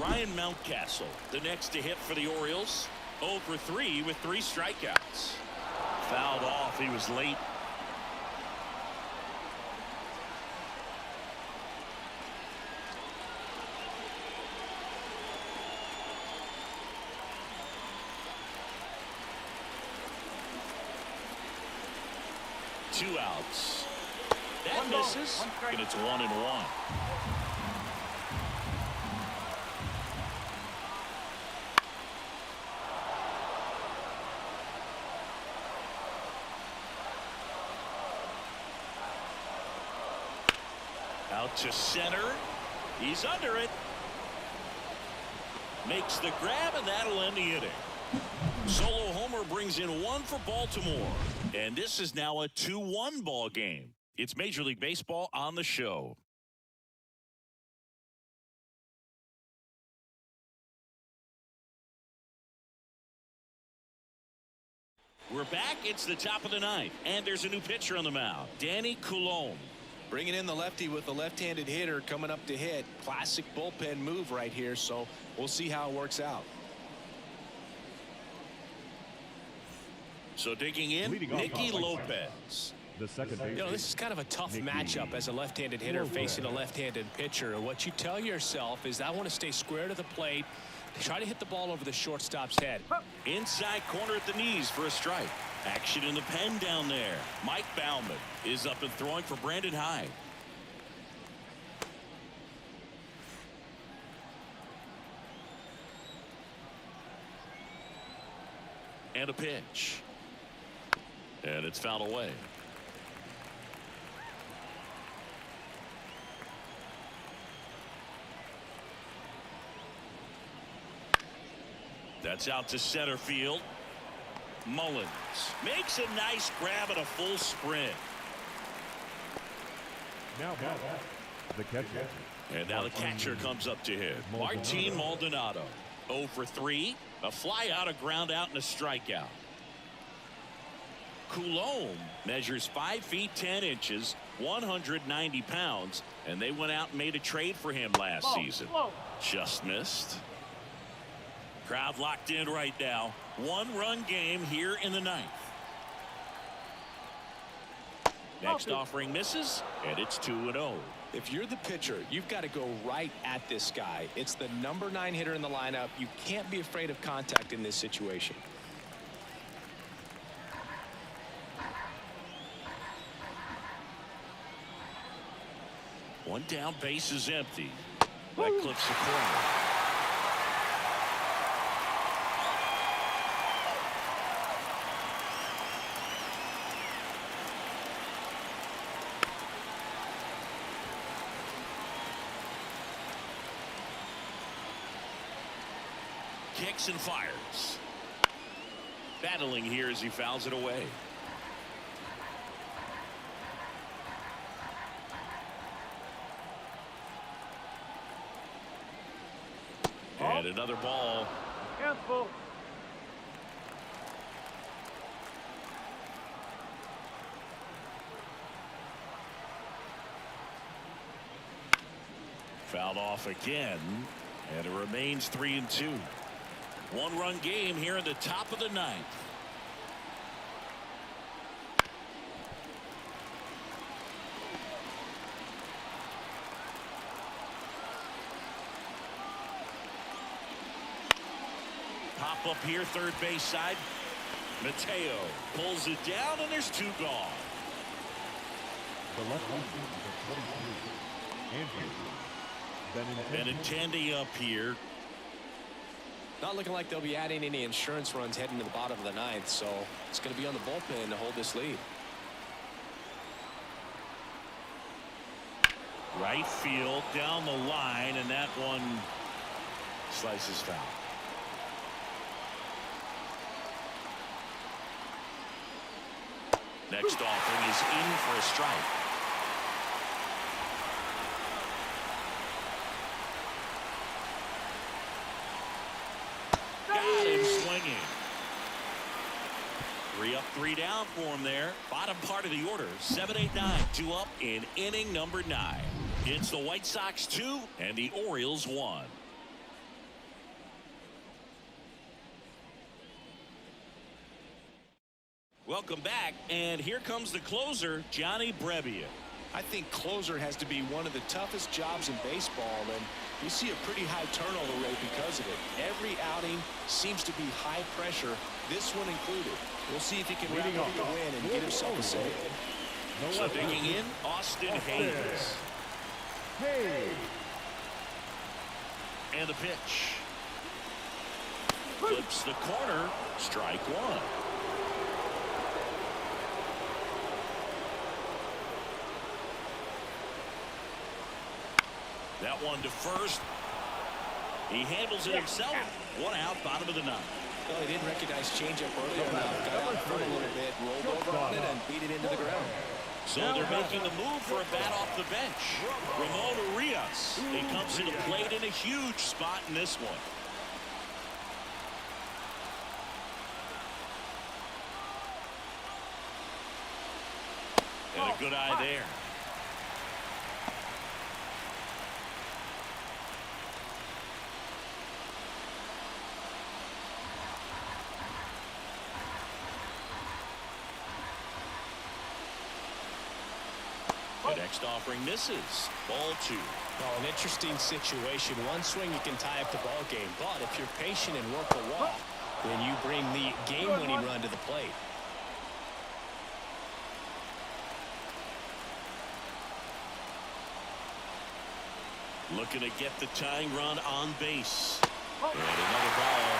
Ryan Mountcastle, the next to hit for the Orioles. 0 for 3 with 3 strikeouts. Fouled off. He was late. Two outs. That misses, and it's 1-1. Out to center. He's under it. Makes the grab, and that'll end the inning. Solo homer brings in 1 for Baltimore. And this is now a 2-1 ball game. It's Major League Baseball on the show. We're back. It's the top of the 9th. And there's a new pitcher on the mound. Danny Coulombe. Bringing in the lefty with a left-handed hitter coming up to hit. Classic bullpen move right here, so we'll see how it works out. So digging in, Nicky Lopez. The second base. You know, this is kind of a tough matchup as a left-handed hitter facing a left-handed pitcher. And what you tell yourself is, I want to stay square to the plate, try to hit the ball over the shortstop's head. Inside corner at the knees for a strike. Action in the pen down there. Mike Baumann is up and throwing for Brandon Hyde. And a pitch. And it's fouled away. That's out to center field. Mullins makes a nice grab and a full sprint. Now the catcher. And now the catcher comes up to hit. Martin Maldonado. 0 for 3. A fly out, a ground out, and a strikeout. Coulombe measures 5 feet 10 inches, 190 pounds, and they went out and made a trade for him last season. Just missed. Crowd locked in right now. 1-run game here in the 9th. Next offering misses, and it's 2-0. If you're the pitcher, you've got to go right at this guy. It's the number 9 hitter in the lineup. You can't be afraid of contact in this situation. One down, base is empty. That clips the corner. Kicks and fires. Battling here as he fouls it away. And another ball. Careful. Fouled off again, and it remains 3-2. 1-run game here in the top of the 9th. Pop up here, third base side. Mateo pulls it down, and there's 2 gone. The left Andrew. Benintendi up here. Not looking like they'll be adding any insurance runs heading to the bottom of the 9th, so it's going to be on the bullpen to hold this lead. Right field down the line, and that one slices foul. Next offering is in for a strike. Got him swinging. 3 up, 3 down for him there. Bottom part of the order. 7-8-9. 2 up in inning number 9. It's the White Sox 2 and the Orioles 1. Welcome back, and here comes the closer, Johnny Brebbia. I think closer has to be one of the toughest jobs in baseball, and you see a pretty high turnover rate because of it. Every outing seems to be high pressure, this one included. We'll see if he can wrap up the win and get himself a save. So digging in, Austin Hayes. Hey. And the pitch. Flips the corner, strike one. That one to first. He handles it himself. 1 out, bottom of the 9th. Well, he didn't recognize changeup earlier enough. Got out front a little bit, rolled over on it, and beat it into the ground. So they're making a move for a bat off the bench. Ramon Urias. He comes to the plate in a huge spot in this one. And a good eye there. The next offering misses. Ball 2. Well, an interesting situation. One swing you can tie up the ball game, but if you're patient and work the walk, then you bring the game-winning run to the plate. Looking to get the tying run on base. And another ball.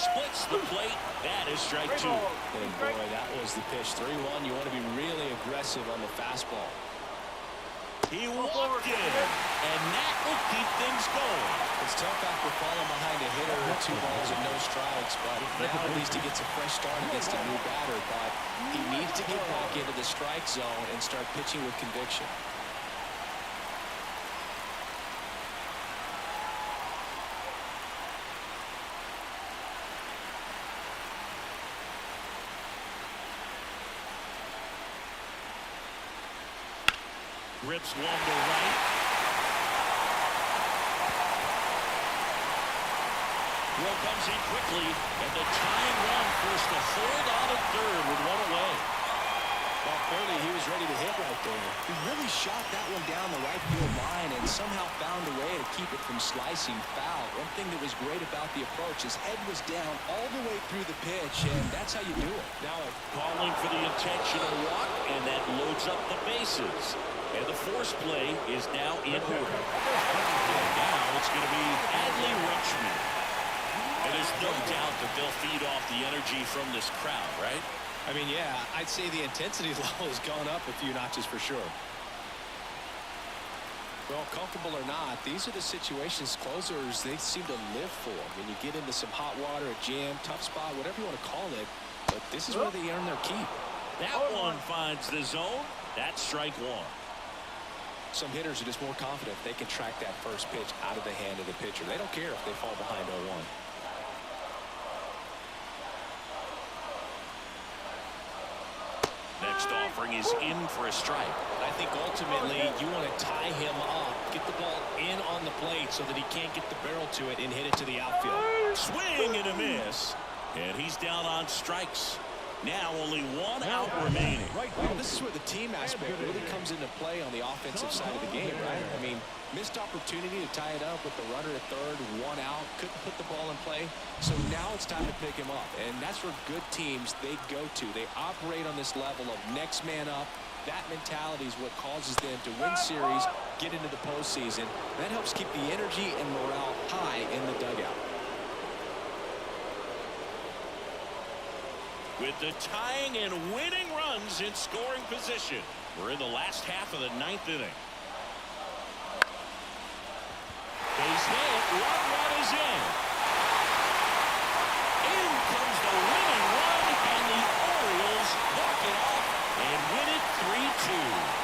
Splits the plate. That is strike 2. And boy, that was the pitch. 3-1. You want to be really aggressive on the fastball. He walked in, and that will keep things going. It's tough after falling behind a hitter with 2 balls and no strikes, but now at least he gets a fresh start against a new batter. But he needs to get back into the strike zone and start pitching with conviction. Rips one to right. Will comes in quickly, and the tying run forced to hold on at third with 1 away. Well, clearly he was ready to hit right there. He really shot that one down the right field line and somehow found a way to keep it from slicing foul. One thing that was great about the approach, his head was down all the way through the pitch, and that's how you do it. Now calling for the intentional walk, and that loads up the bases. And the force play is now in order. And now it's going to be Adley Rutschman. And there's no doubt that they'll feed off the energy from this crowd, right? I mean, yeah, I'd say the intensity level has gone up a few notches for sure. Well, comfortable or not, these are the situations closers they seem to live for. When you get into some hot water, a jam, tough spot, whatever you want to call it, but this is where they earn their keep. That one finds the zone. That's strike 1. Some hitters are just more confident they can track that first pitch out of the hand of the pitcher. They don't care if they fall behind 0-1. Next offering is in for a strike. I think ultimately you want to tie him up, get the ball in on the plate so that he can't get the barrel to it and hit it to the outfield. Swing and a miss. And he's down on strikes. Now only 1 out remaining. Well, this is where the team aspect really comes into play on the offensive side of the game, right? I mean, missed opportunity to tie it up with the runner at third, 1 out, couldn't put the ball in play. So now it's time to pick him up, and that's where good teams, they go to. They operate on this level of next man up. That mentality is what causes them to win series, get into the postseason. That helps keep the energy and morale high in the dugout. with the tying and winning runs in scoring position. We're in the last half of the 9th inning. Base hit, run is in. In comes the winning run, and the Orioles walk it off and win it 3-2.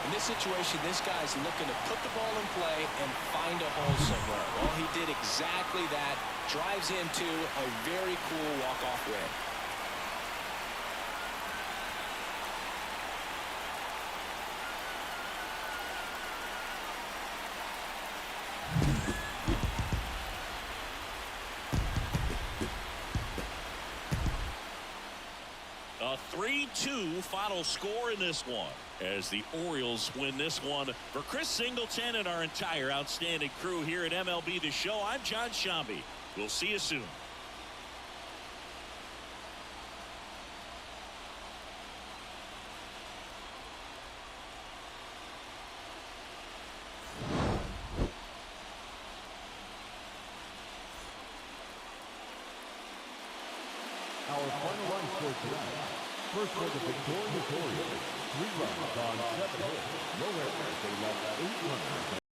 In this situation, this guy's looking to put the ball in play and find a hole somewhere. Well, he did exactly that. Drives into a very cool walk-off win. A 3-2 final score in this one as the Orioles win this one. For Chris Singleton and our entire outstanding crew here at MLB The Show, I'm John Shambi. We'll see you soon. Our final run for tonight. First for the victorious Orioles. 3 runs on 7 hits. No errors. They left 8 runners.